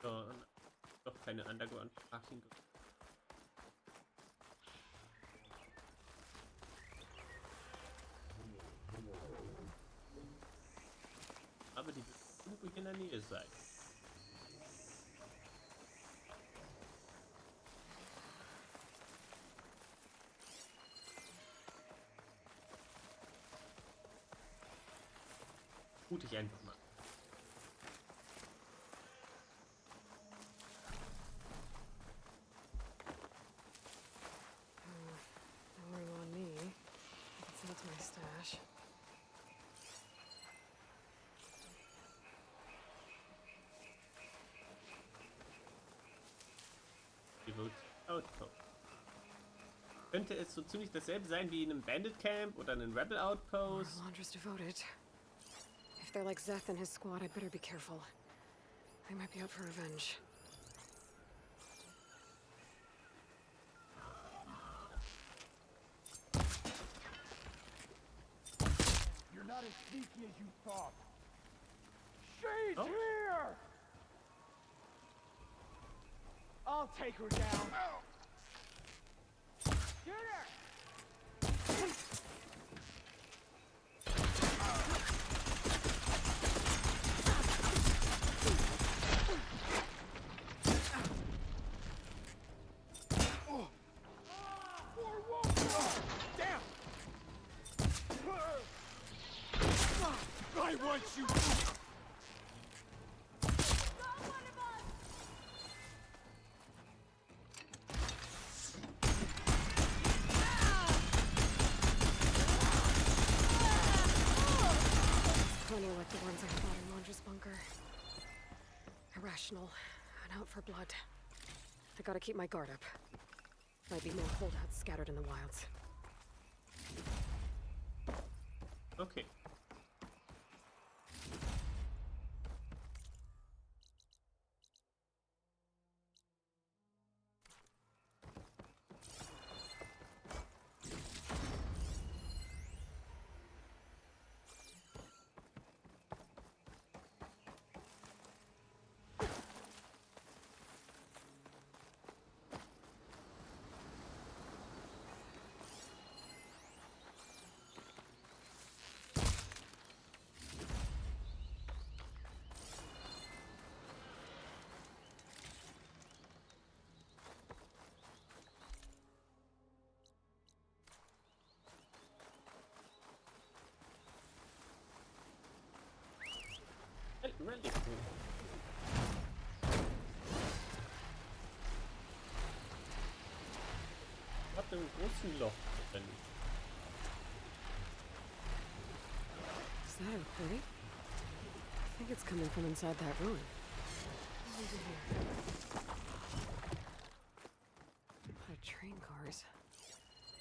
So, doch keine Underground Parking Garage. Aber die wird irgendwo in der Nähe sein. Mutig einfach mal. No worry on me. I can send it to my stash. Devote Outpost. Könnte es so ziemlich dasselbe sein wie in einem Bandit Camp oder einem Rebel Outpost? Laundra's devoted. If they're like Zeth and his squad, I'd better be careful. They might be out for revenge. You're not as sneaky as you thought. She's here! I'll take her down. Get her! Damn! I want you! Plenty like the ones I fought in Laundra's bunker. Irrational and out for blood. I gotta keep my guard up. Might be more holdouts scattered in the wilds. Okay. Really cool. What the großen Loch drin. Is that a recording? I think it's coming from inside that ruin. What's over here? A lot of train cars.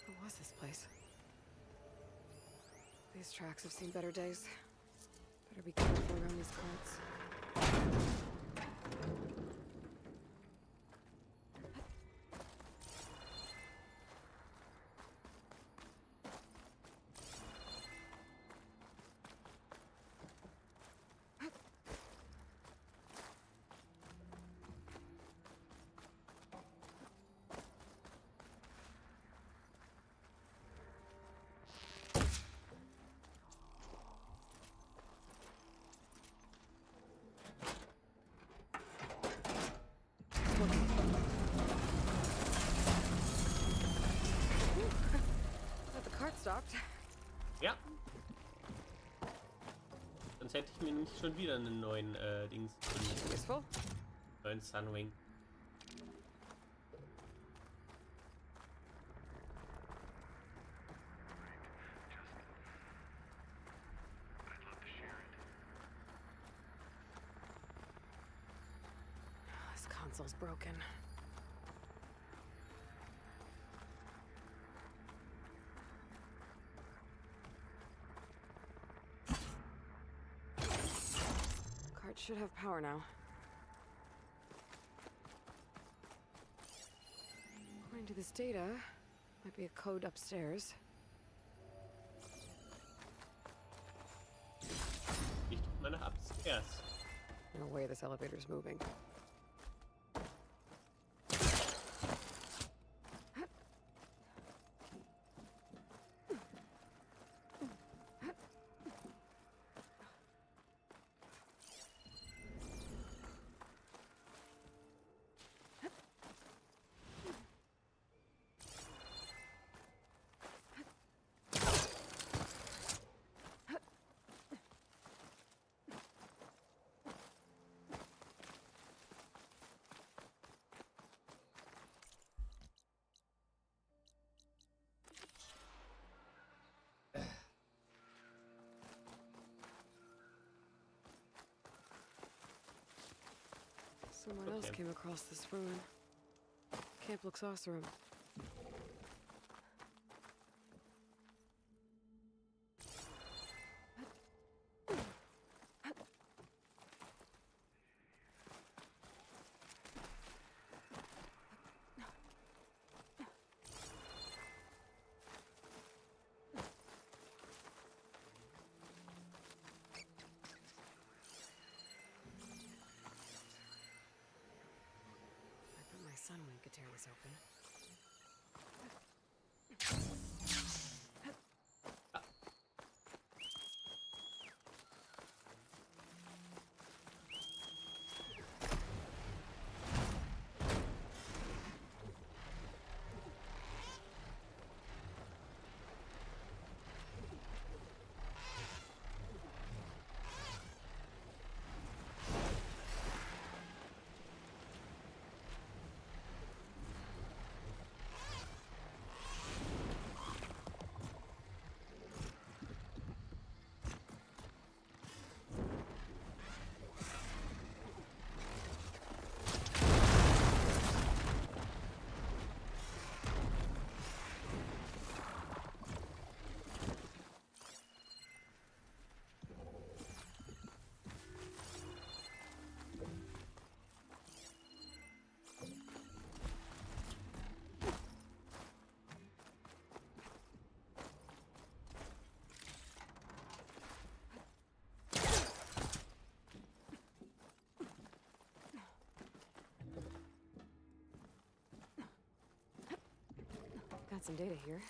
What was this place? These tracks have seen better days. Better be careful around these carts. Stopped. Ja. Sonst hätte ich mir nicht schon wieder einen neuen Dings. Useful. Neuen Sunwing. This console's broken. Should have power now. According to this data, might be a code upstairs. Ich doch mal nach upstairs. No way this elevator's moving. Someone else came across this ruin. Camp looks awesome. Sunwing could tear this open. Got some data here.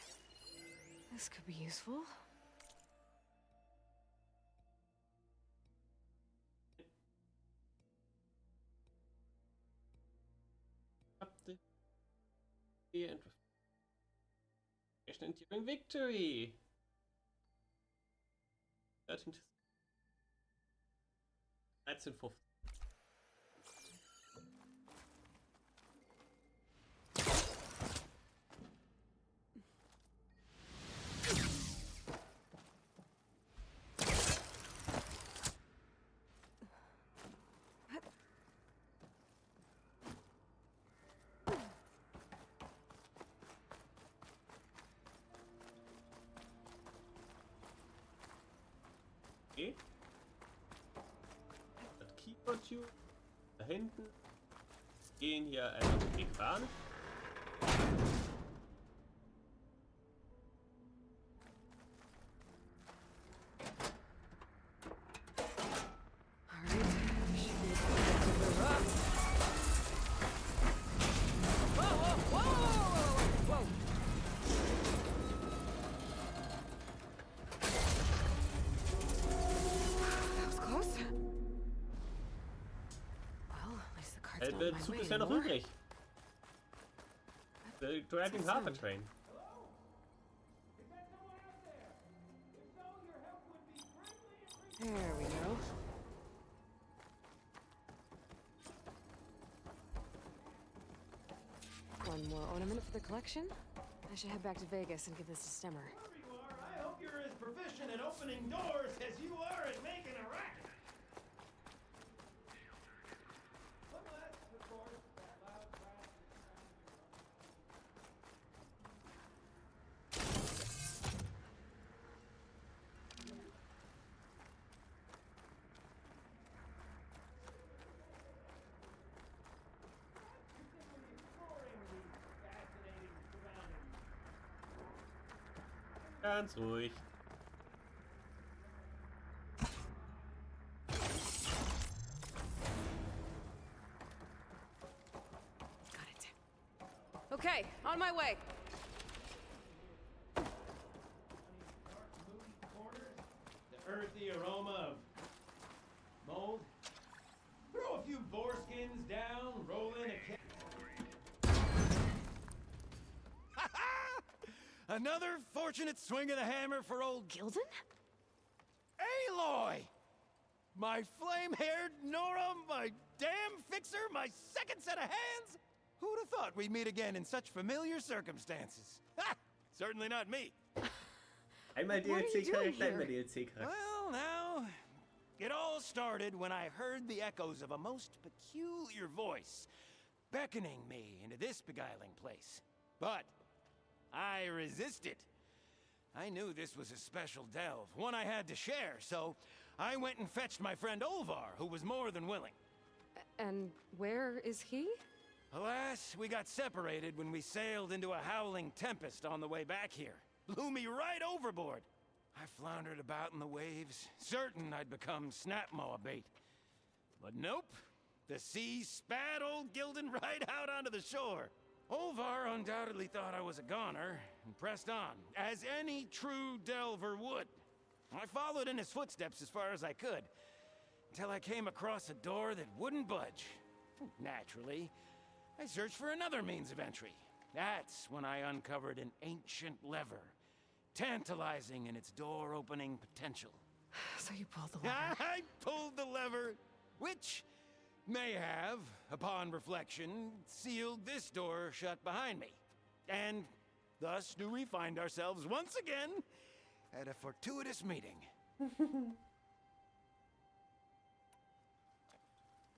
This could be useful. And during victory. 13 to 13, 15. Tube. Da hinten. Gehen hier einfach die Bahn. Der Zug ist ja noch übrig. The Driving Harper Train. There we go. One more ornament for the collection? I should head back to Vegas and give this to Stemmer. Wherever you are, I hope you're as proficient at opening doors as you are at making a racket. Unless, of course, that loud crash is Ganz ruhig. Got it. Okay, on my way. the earthy aroma of mold. Throw a few boar skins down, roll in a Another fortunate swing of the hammer for old Gildan? Aloy! My flame-haired Nora, my damn fixer, my second set of hands! Who'd have thought we'd meet again in such familiar circumstances? Ha! Certainly not me. Einmal DLC-Charakter, einmal DLC-Charakter. Well, now, it all started when I heard the echoes of a most peculiar voice beckoning me into this beguiling place. But I resisted. I knew this was a special delve, one I had to share, so I went and fetched my friend Olvar, who was more than willing. And where is he? Alas, we got separated when we sailed into a howling tempest on the way back here. Blew me right overboard. I floundered about in the waves, certain I'd become snapmaw bait. But nope, the sea spat old Gildan right out onto the shore. Olvar undoubtedly thought I was a goner, and pressed on, as any true delver would. I followed in his footsteps as far as I could, until I came across a door that wouldn't budge. Naturally, I searched for another means of entry. That's when I uncovered an ancient lever, tantalizing in its door-opening potential. So you pulled the lever. I pulled the lever, which may have, upon reflection, sealed this door shut behind me. And thus do we find ourselves once again at a fortuitous meeting.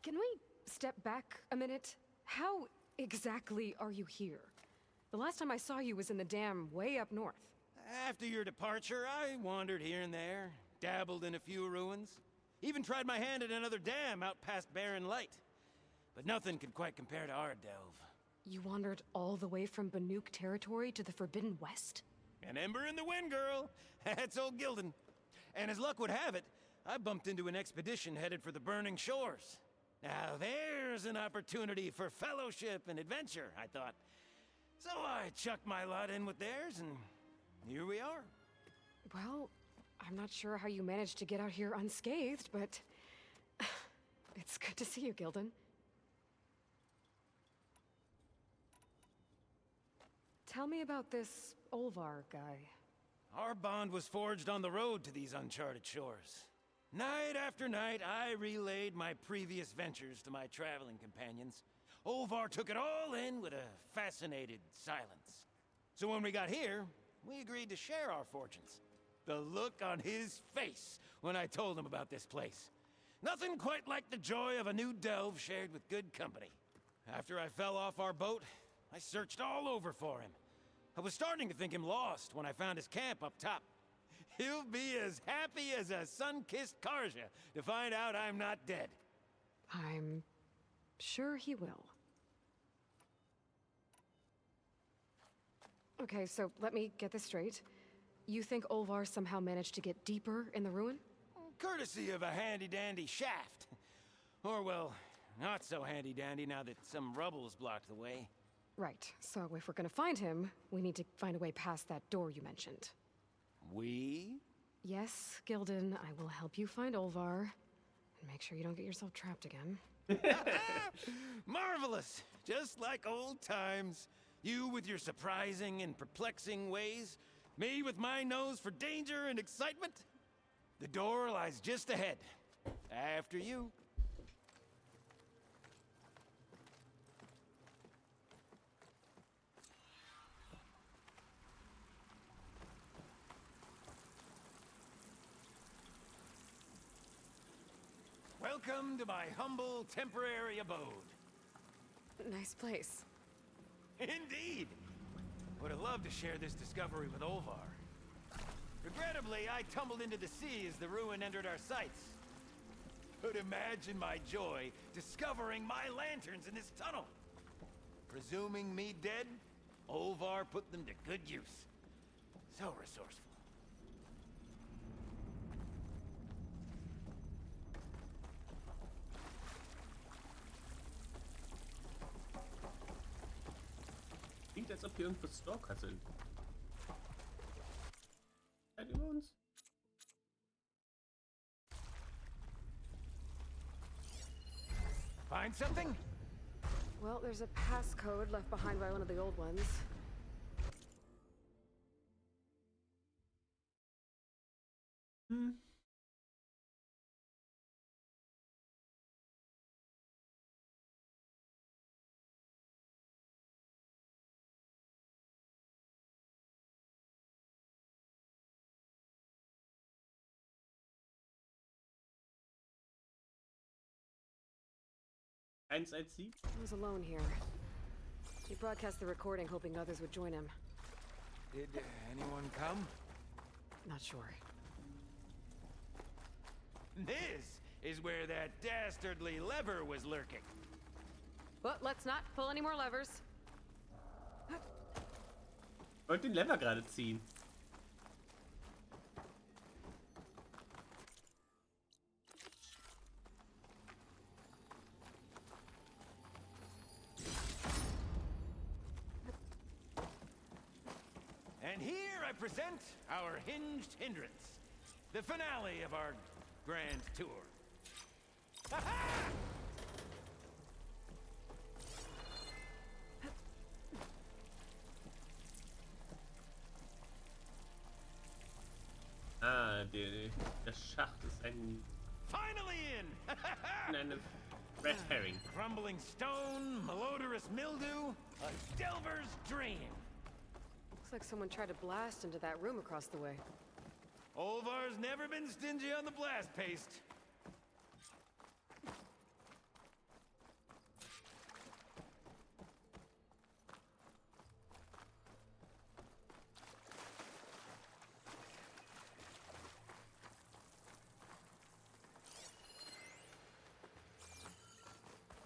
Can we step back a minute? How exactly are you here? The last time I saw you was in the dam way up north. After your departure, I wandered here and there, dabbled in a few ruins, even tried my hand at another dam out past Barren Light. But nothing could quite compare to our delve. You wandered all the way from Banuk territory to the Forbidden West? An ember in the wind, girl. That's old Gildan. And as luck would have it, I bumped into an expedition headed for the Burning Shores. Now there's an opportunity for fellowship and adventure, I thought. So I chucked my lot in with theirs, and here we are. Well, I'm not sure how you managed to get out here unscathed, but it's good to see you, Gildan. Tell me about this Olvar guy. Our bond was forged on the road to these uncharted shores. Night after night, I relayed my previous ventures to my traveling companions. Olvar took it all in with a fascinated silence. So when we got here, we agreed to share our fortunes. The look on his face when I told him about this place. Nothing quite like the joy of a new delve shared with good company. After I fell off our boat, I searched all over for him. I was starting to think him lost when I found his camp up top. He'll be as happy as a sun-kissed Karja to find out I'm not dead. I'm sure he will. Okay, so let me get this straight. You think Olvar somehow managed to get deeper in the ruin? Courtesy of a handy-dandy shaft. Or, well, not so handy-dandy now that some rubble's blocked the way. Right, so if we're gonna find him, we need to find a way past that door you mentioned. We? Yes, Gildan, I will help you find Olvar. And make sure you don't get yourself trapped again. Marvelous! Just like old times. You with your surprising and perplexing ways. Me with my nose for danger and excitement. The door lies just ahead. After you. Welcome to my humble, temporary abode. Nice place. Indeed! Would have loved to share this discovery with Olvar. Regrettably, I tumbled into the sea as the ruin entered our sights. But imagine my joy discovering my lanterns in this tunnel. Presuming me dead, Olvar put them to good use. So resourceful. Klingt, als ob hier irgendwo Stalker sind. Seid über uns? Find something? Well, there's a passcode left behind by one of the old ones. Eins Sie? He was alone here. He broadcast the recording hoping others would join him. Did anyone come? Not sure. This is where that dastardly lever was lurking. But let's not pull any more levers. Ich wollte den Lever gerade ziehen. And here I present our hinged hindrance. The finale of our grand tour. Ha-ha! Ah, der Schacht ist Finally in! eine Red Herring. Crumbling stone, malodorous mildew, a delver's dream. Looks like someone tried to blast into that room across the way. Olvar's never been stingy on the blast paste.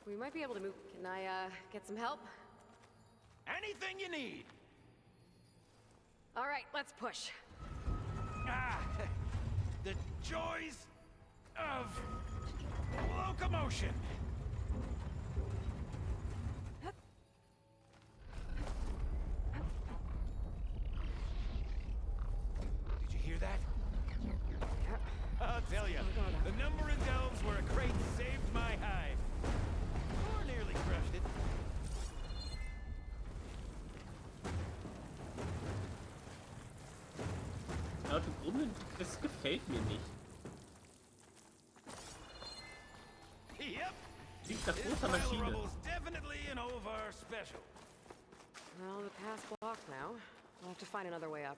We might be able to move. Can I, get some help? Anything you need. All right, let's push. Ah, the joys of locomotion. Did you hear that? Yep. I'll tell you, the number of delves where a crate saved my hide. Or nearly crushed it. Laute Brummen, das gefällt mir nicht. Yep. Klingt nach This großer pile of Maschine. rubble's definitely an Olvar special. Well, the path's blocked now. We'll have to find another way up.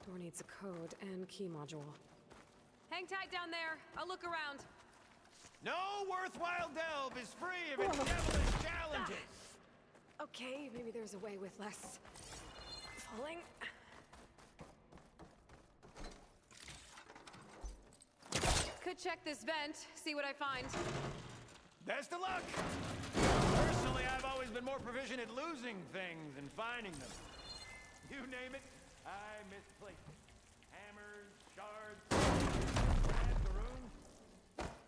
Door needs a code and key module. Hang tight down there. I'll look around. No worthwhile delve is free of its devilish challenges. Okay, maybe there's a way with less falling. Could check this vent, see what I find. Best of luck! Personally, I've always been more proficient at losing things than finding them. You name it, I misplaced it. Hammers, shards, bad maroons.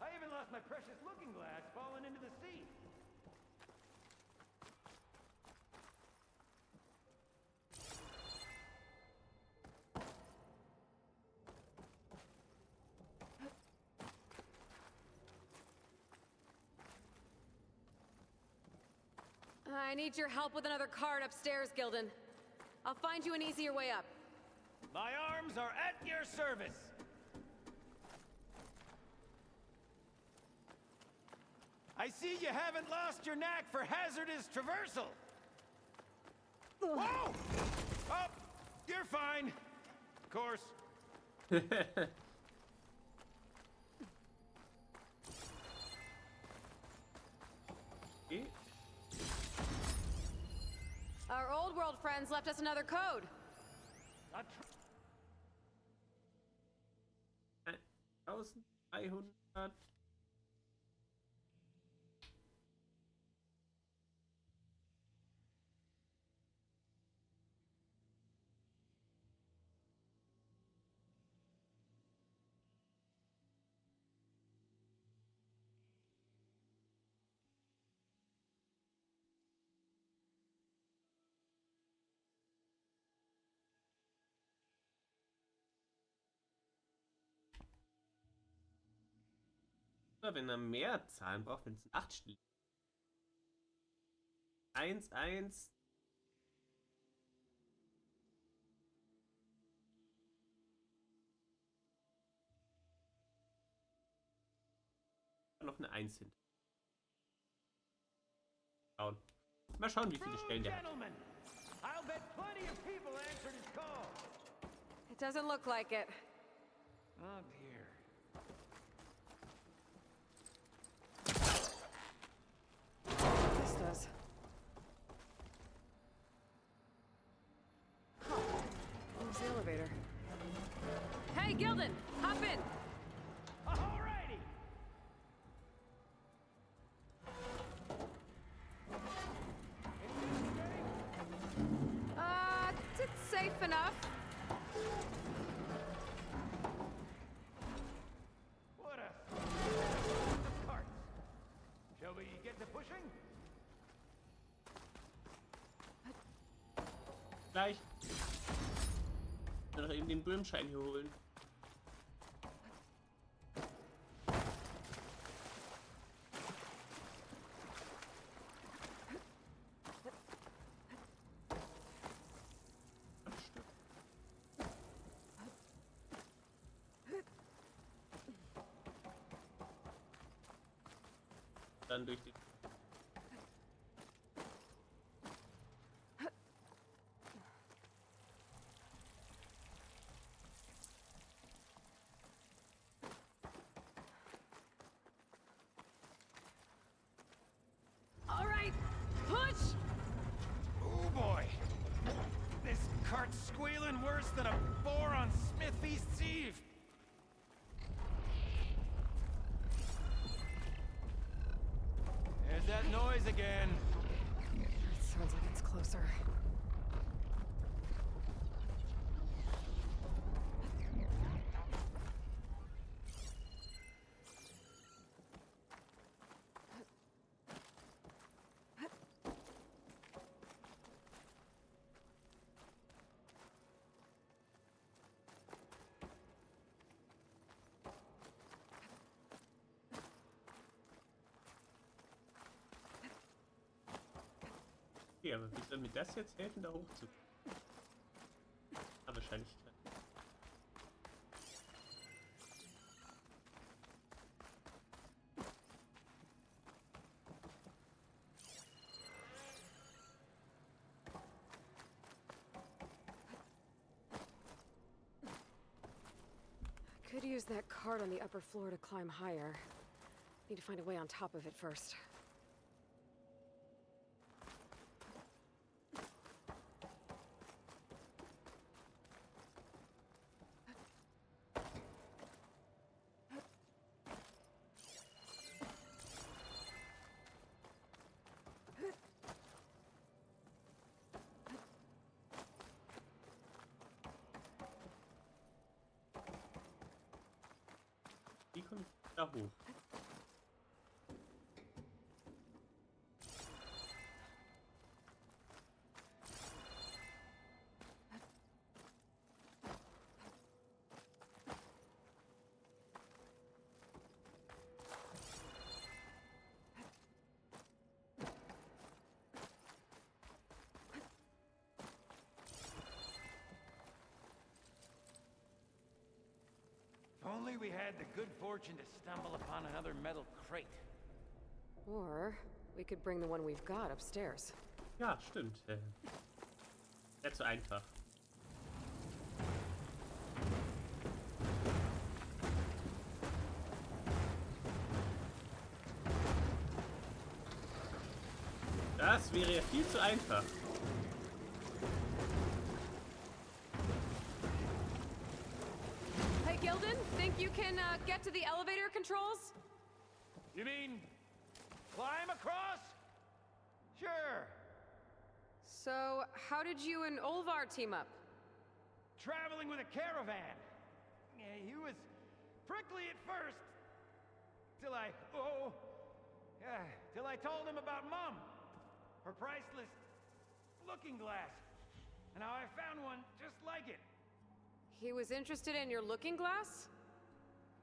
I even lost my precious looking glass falling into the sea. I need your help with another card upstairs, Gildan. I'll find you an easier way up. My arms are at your service. I see you haven't lost your knack for hazardous traversal. Whoa! Oh, you're fine. Of course. Our old world friends left us another code. Wenn er mehr Zahlen braucht, wenn es ein 8 steht. 1, 1. Noch eine 1 hinter. Schauen. Mal schauen, wie viele Stellen der hat. I'll bet plenty of people answered his call. It doesn't look like it. Oh dear. This does. Huh. Where's the elevator? Hey, Gildan! Hop in! Alrighty! It's safe enough. What a cart. Shall we get to pushing? Gleich. Ich will noch eben den Böhmschein hier holen. Dann durch die. All right, push! Oh boy. This cart's squealing worse than a boar on Smith Feast's Eve. There's that noise again. It sounds like it's closer. Okay, aber wie soll mir das jetzt helfen, da hochzukommen? Ah, wahrscheinlich. Could use that cart on the upper floor to climb higher. Need to find a way on top of it first. Wie komme ich da hoch? If only we had the good fortune to stumble upon another metal crate. Or we could bring the one we've got upstairs. Ja, stimmt. Wäre zu einfach. Das wäre ja viel zu einfach. Hey, Gildan, think you can get to the elevator controls? You mean climb across? Sure. So, how did you and Olvar team up? Traveling with a caravan. Yeah, he was prickly at first. Till I told him about Mom. Her priceless looking glass. And how I found one just like it. He was interested in your looking glass?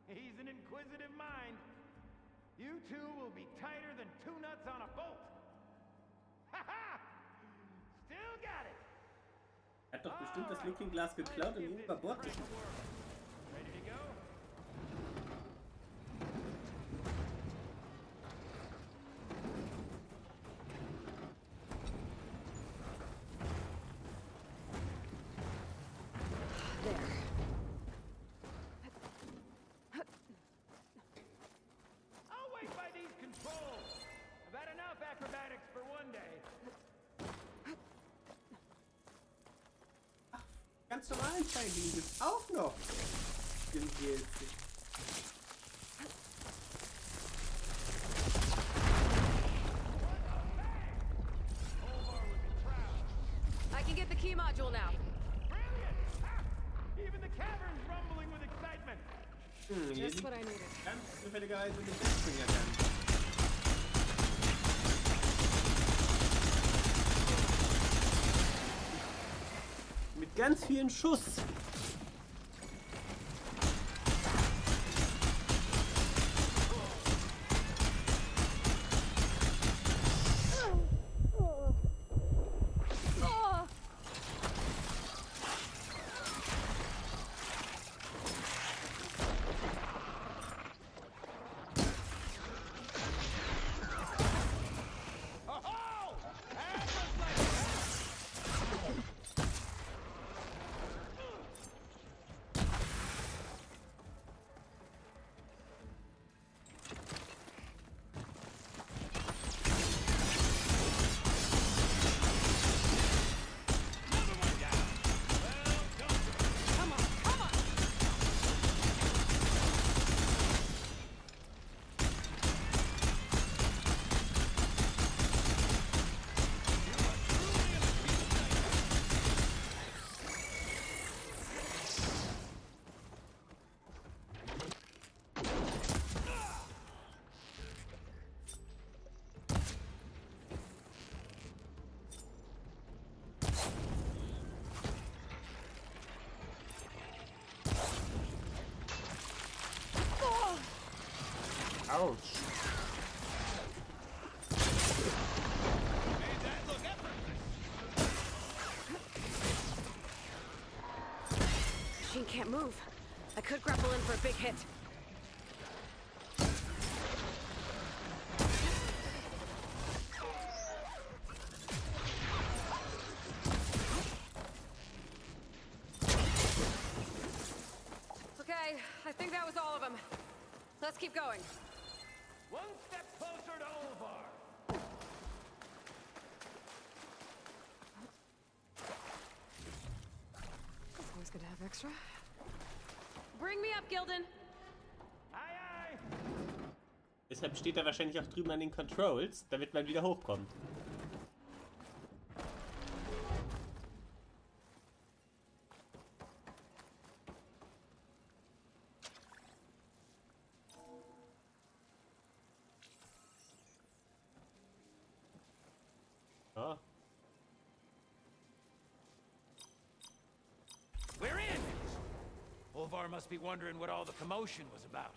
He's an inquisitive mind. You two will be tighter than two nuts on a bolt. Ha ha! Still got it. Er hat doch bestimmt das Looking Glass geklaut und ihn über Bord geschmissen. Ready to go? I'll wait by these controls. I've had enough acrobatics for one day. Ganz normalen Feigen gibt's auch noch. Skillgeld. I can get the key module now. Brilliant! Ha! Even the cavern's rumbling with excitement. Hier Just liegt what I needed. ganz zufälligerweise den Deathbringer ganz. Mit ganz vielen Schuss. Oh-ho! That looks like it! Another one down. Well done. Come on, come on! Ouch. Made that look effortless. Machine can't move. I could grapple in for a big hit. Okay, I think that was all of them. Let's keep going. One step closer to Olvar. Always good to have extra. Bring me up, Gildan. Aye, aye. Deshalb steht er wahrscheinlich auch drüben an den Controls, damit man wieder hochkommt. Oh. We're in! Olvar must be wondering what all the commotion was about.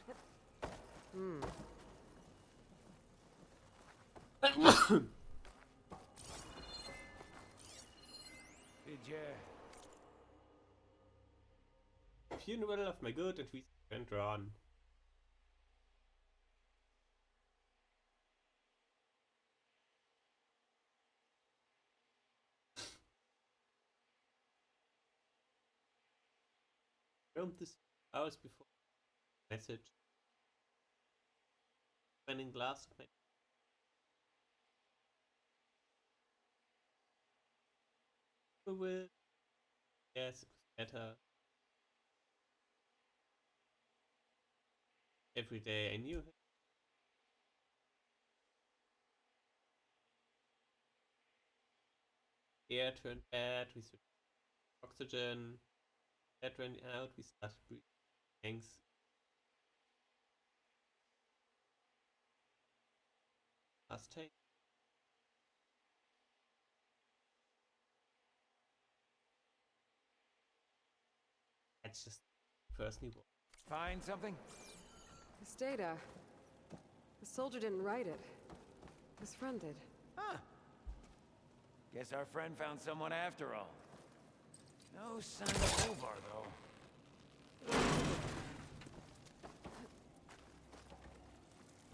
Did ya... Funeral of my good and recent friend Ron. Filmed this hours before message. Finding glass. We will. Yes, it was better. Every day I knew him. Air turned bad, we switched oxygen. That ran out, we started breathing. Thanks. Last take. That's just personally. Find something? This data. The soldier didn't write it. His friend did. Huh. Guess our friend found someone after all. No sign of Olvar, though.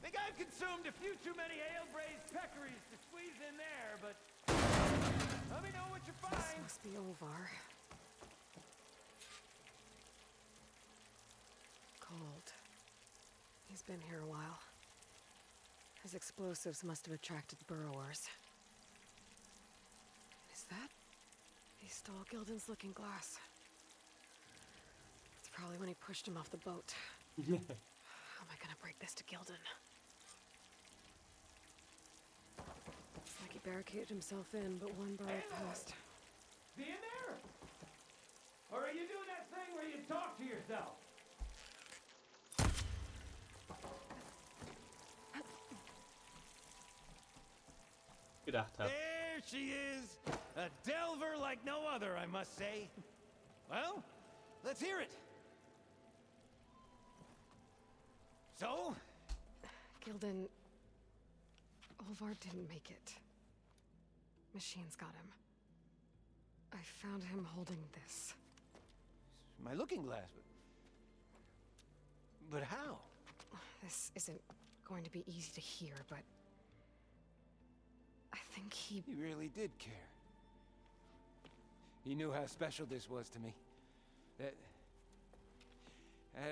Think I've consumed a few too many ale-braised peccaries to squeeze in there, but... let me know what you This find! must be Olvar. Cold. He's been here a while. His explosives must have attracted burrowers. Is that? He stole Gildan's looking glass. It's probably when he pushed him off the boat. How am I gonna break this to Gildan? It's like he barricaded himself in, but one burrow passed. Be in there? Or are you doing that thing where you talk to yourself? Gedacht habe. There she is! A delver like no other, I must say. Well, let's hear it. So? Gildan... Olvar didn't make it. Machines got him. I found him holding this. My looking glass, but how? This isn't going to be easy to hear, but... I think he really did care. He knew how special this was to me. That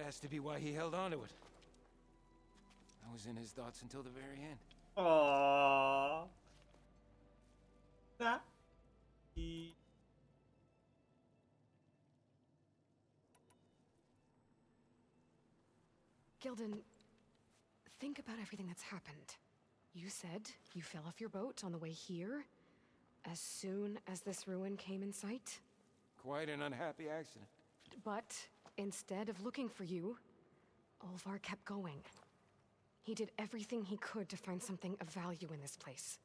has to be why he held on to it. I was in his thoughts until the very end. Aww. Na? Gildan, think about everything that's happened. You said you fell off your boat on the way here, as soon as this ruin came in sight. Quite an unhappy accident. But instead of looking for you, Olvar kept going. He did everything he could to find something of value in this place.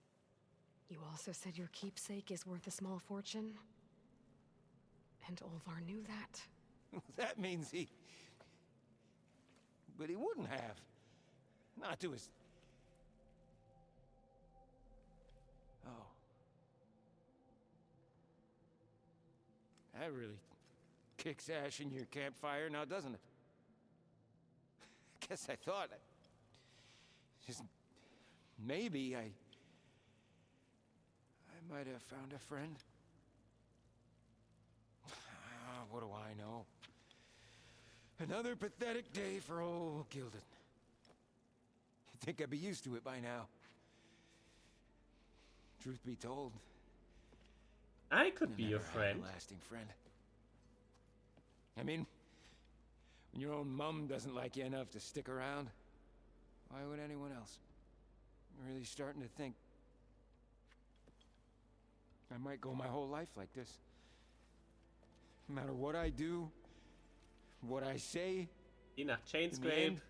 You also said your keepsake is worth a small fortune. And Olvar knew that. That means he... But he wouldn't have. Not to his... Oh. That really kicks ash in your campfire now, doesn't it? Guess I thought... Just... Maybe I might have found a friend. What do I know? Another pathetic day for old Gildan. think I'd be used to it by now. Truth be told, I could I be your never had friend. a lasting friend. I mean, when your own mum doesn't like you enough to stick around, why would anyone else? I'm really starting to think I might go my whole life like this. No matter what I do, what I say, Je nach in the Chainscrape end,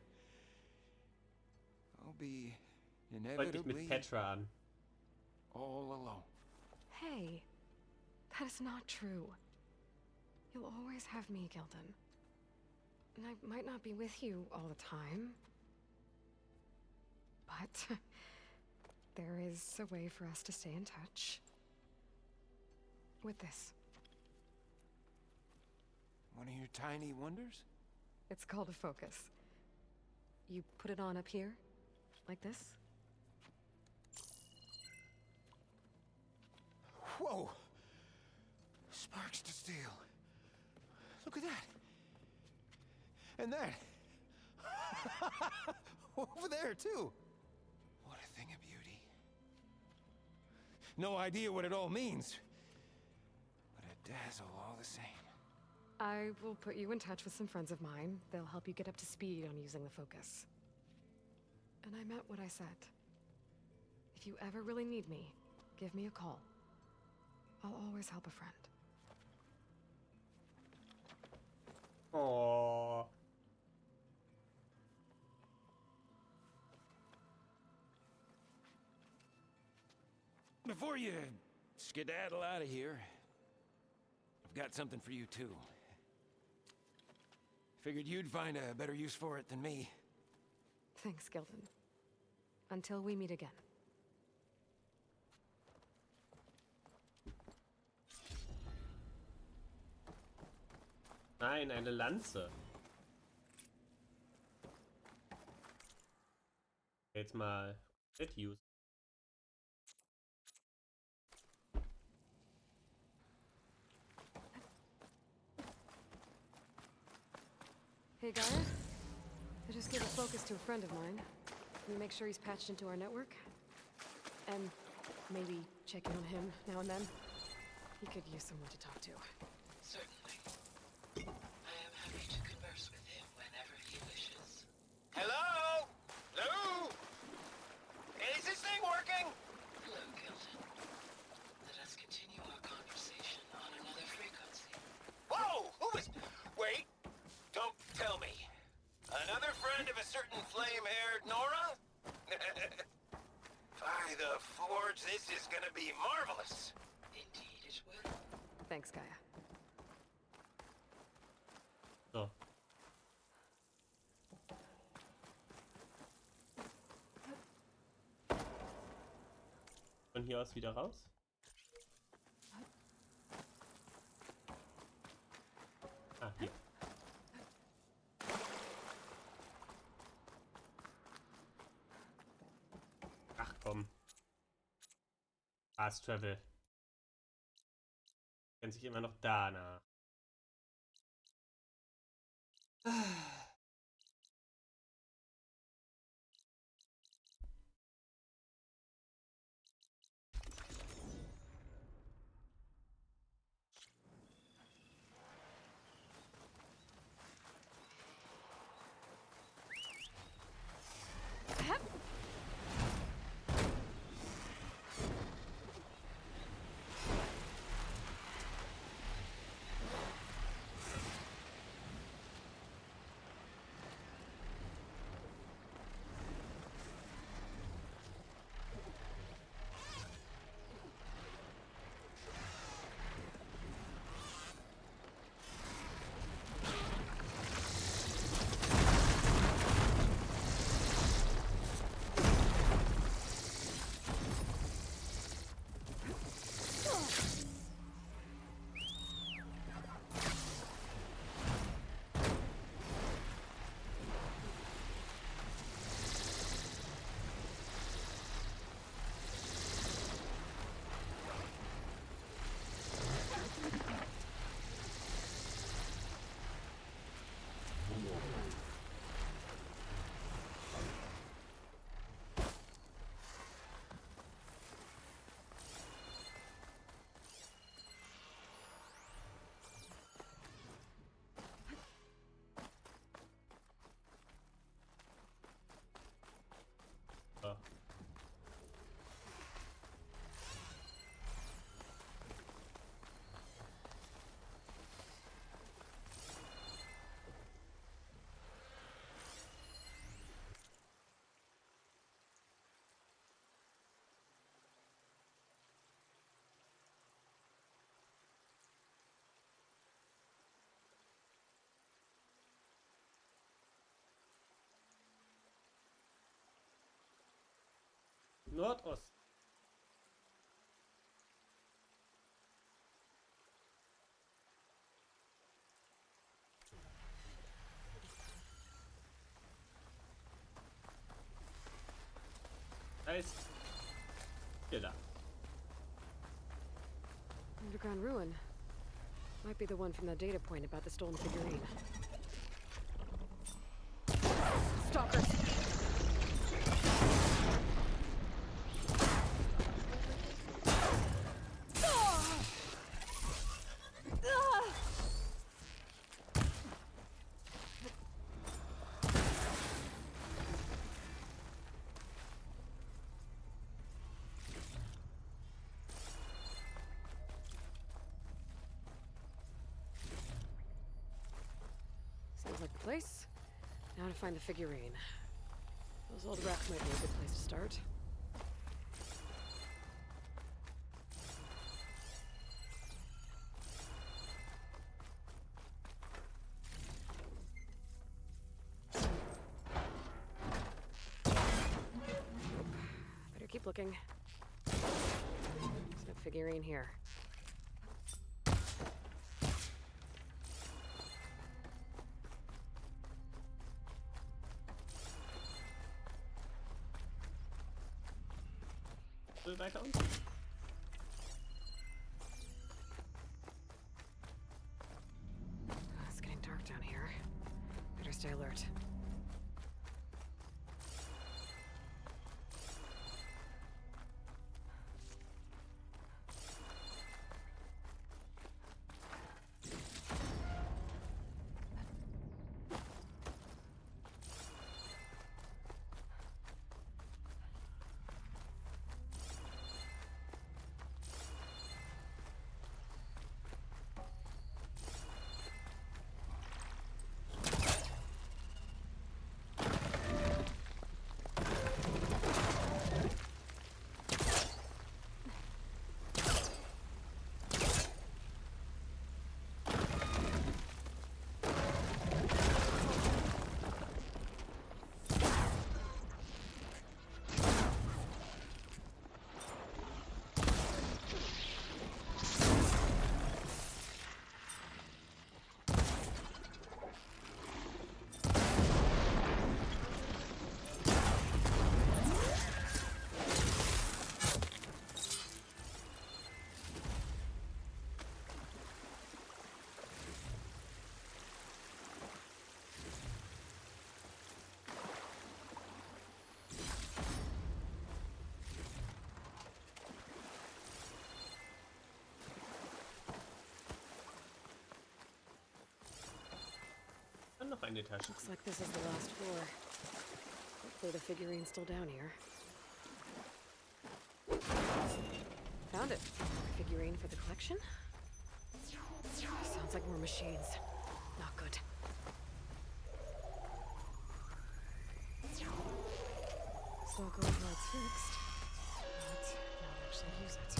I'll be freut dich mit inevitably Petra an. all alone. Hey, that is not true. You'll always have me, Gildan. And I might not be with you all the time. But there is a way for us to stay in touch. With this. One of your tiny wonders? It's called a focus. You put it on up here, like this. Whoa! Sparks to steel. Look at that. And that. Over there, too. What a thing of beauty. No idea what it all means. But a dazzle all the same. I will put you in touch with some friends of mine. They'll help you get up to speed on using the focus. And I meant what I said. If you ever really need me, give me a call. I'll always help a friend. Oh. Before you skedaddle out of here, I've got something for you, too. Figured you'd find a better use for it than me. Thanks, Gildan. Until we meet again. Nein, eine Lanze. Jetzt mal Get use. Hey, Gaia. I just gave a focus to a friend of mine. Can you make sure he's patched into our network? And maybe check in on him now and then? He could use someone to talk to. Certainly. I am happy to converse with him whenever he wishes. Hello? Lou? Is this thing working? Hello, Gildan. Let us continue our conversation on another frequency. Whoa! Who is... Wait. Don't tell me. Another friend of a certain flame-haired Nora? By the Forge, this is gonna be marvelous. Indeed it will. Thanks, Gaia. So. Von hier aus wieder raus? Ah, hier. Ach komm. Fast Travel. Kennt sich immer noch danach. Nordost. Heißt, hier da. Underground ruin. Might be the one from the data point about the stolen figurine. Stalkers! Sounds like the place. Now to find the figurine. Those old wrecks might be a good place to start. Better keep looking. There's no figurine here. Weiter unten. It's getting dark down here. Better stay alert. Dann noch eine Tasche. Looks like this is the last floor. Hopefully the figurine's still down here. Found it. Figurine for the collection? Sounds like more machines. Not good. So go until it's fixed. But not actually use it.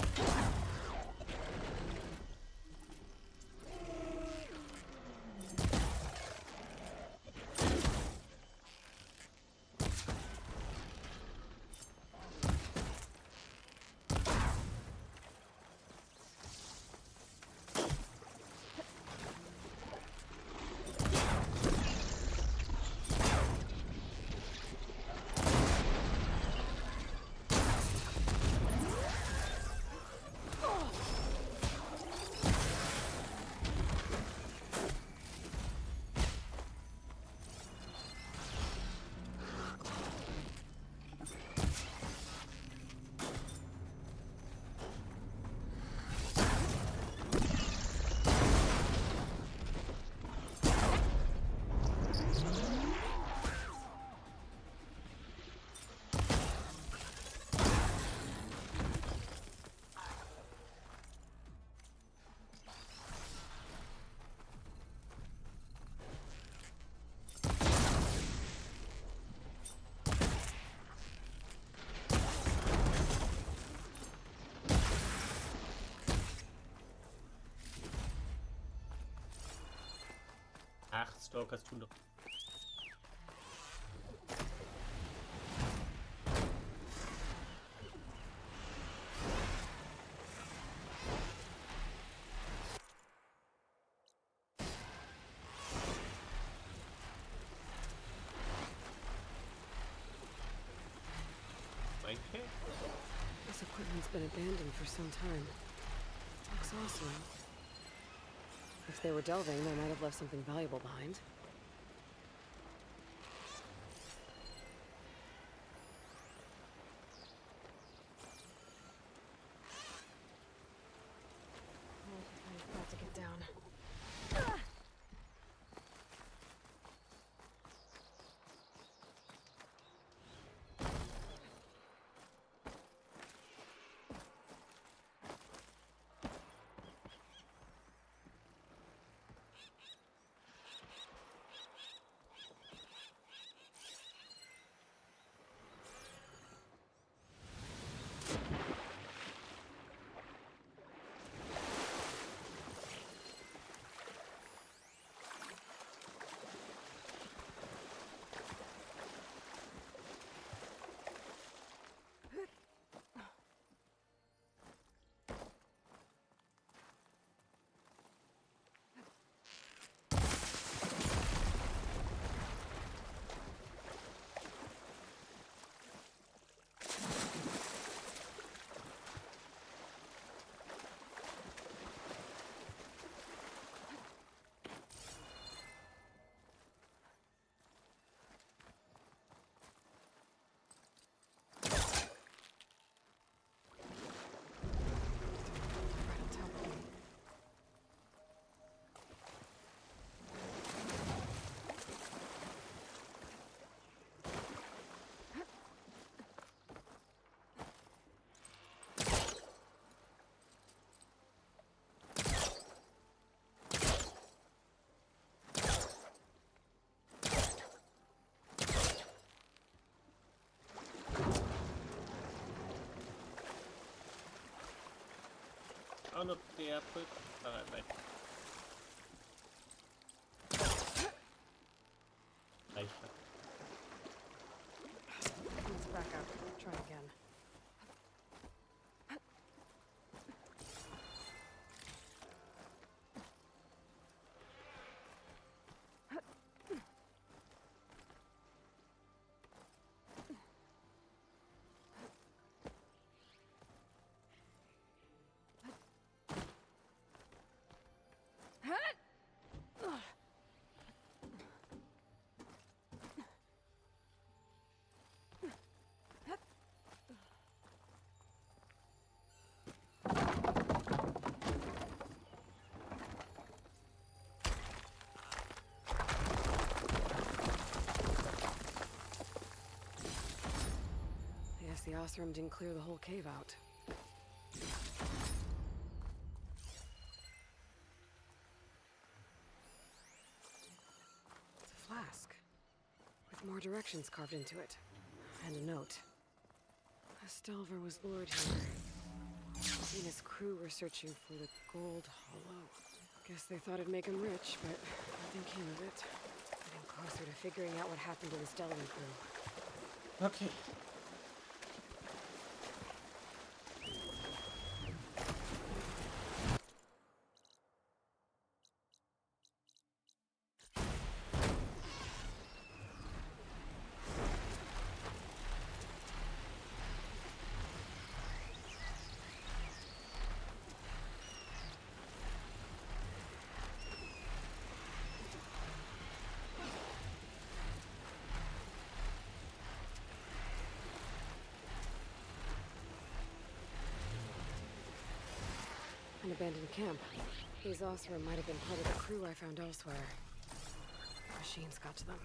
Ach, Stalkers tun doch. been abandoned for some time. Looks awesome. If they were delving, they might have left something valuable behind. I've got to get down. Schauen, ob der Pult reicht. Reicht. Let's back up. Try again. The Osram didn't clear the whole cave out. It's a flask, with more directions carved into it, and a note. Estelver was lured here. He and his crew were searching for the gold hollow. Guess they thought it'd make him rich, but nothing came of it. Getting closer to figuring out what happened to the Stellan crew. Okay. An abandoned camp. These Osram might have been part of the crew I found elsewhere. Machines got to them.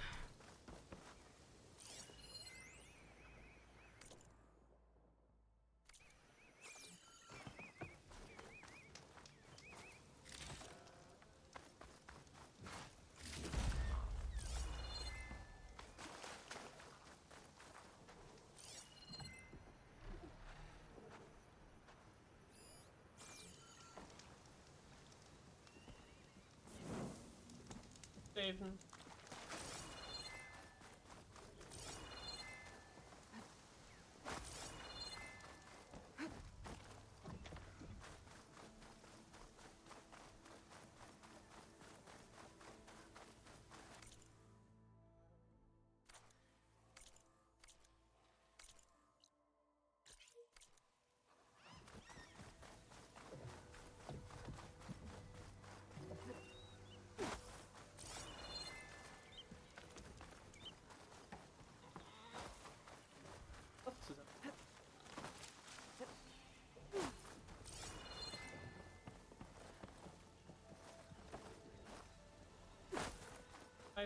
Safen.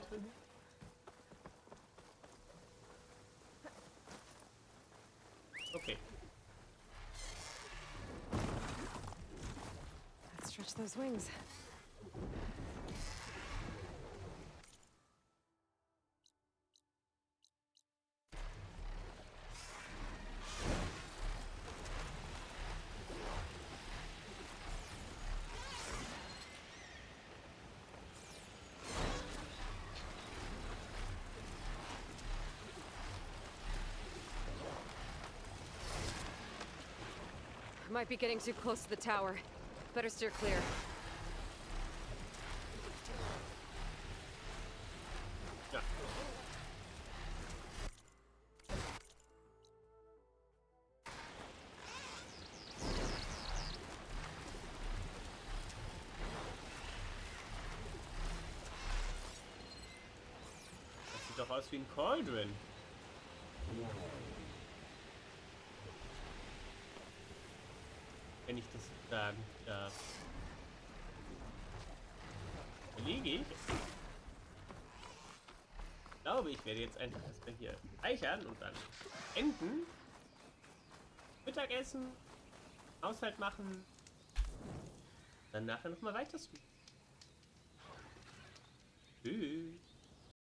drin? Okay. Let's stretch those wings. Might be getting too close to the tower. Better steer clear. Ja. Das sieht doch aus wie ein Cauldron. Wenn ich das sagen darf. Überlege ich. Ich glaube, ich werde jetzt einfach erstmal hier speichern und dann enden. Mittagessen. Haushalt machen. Dann nachher nochmal weiter. Tschüss.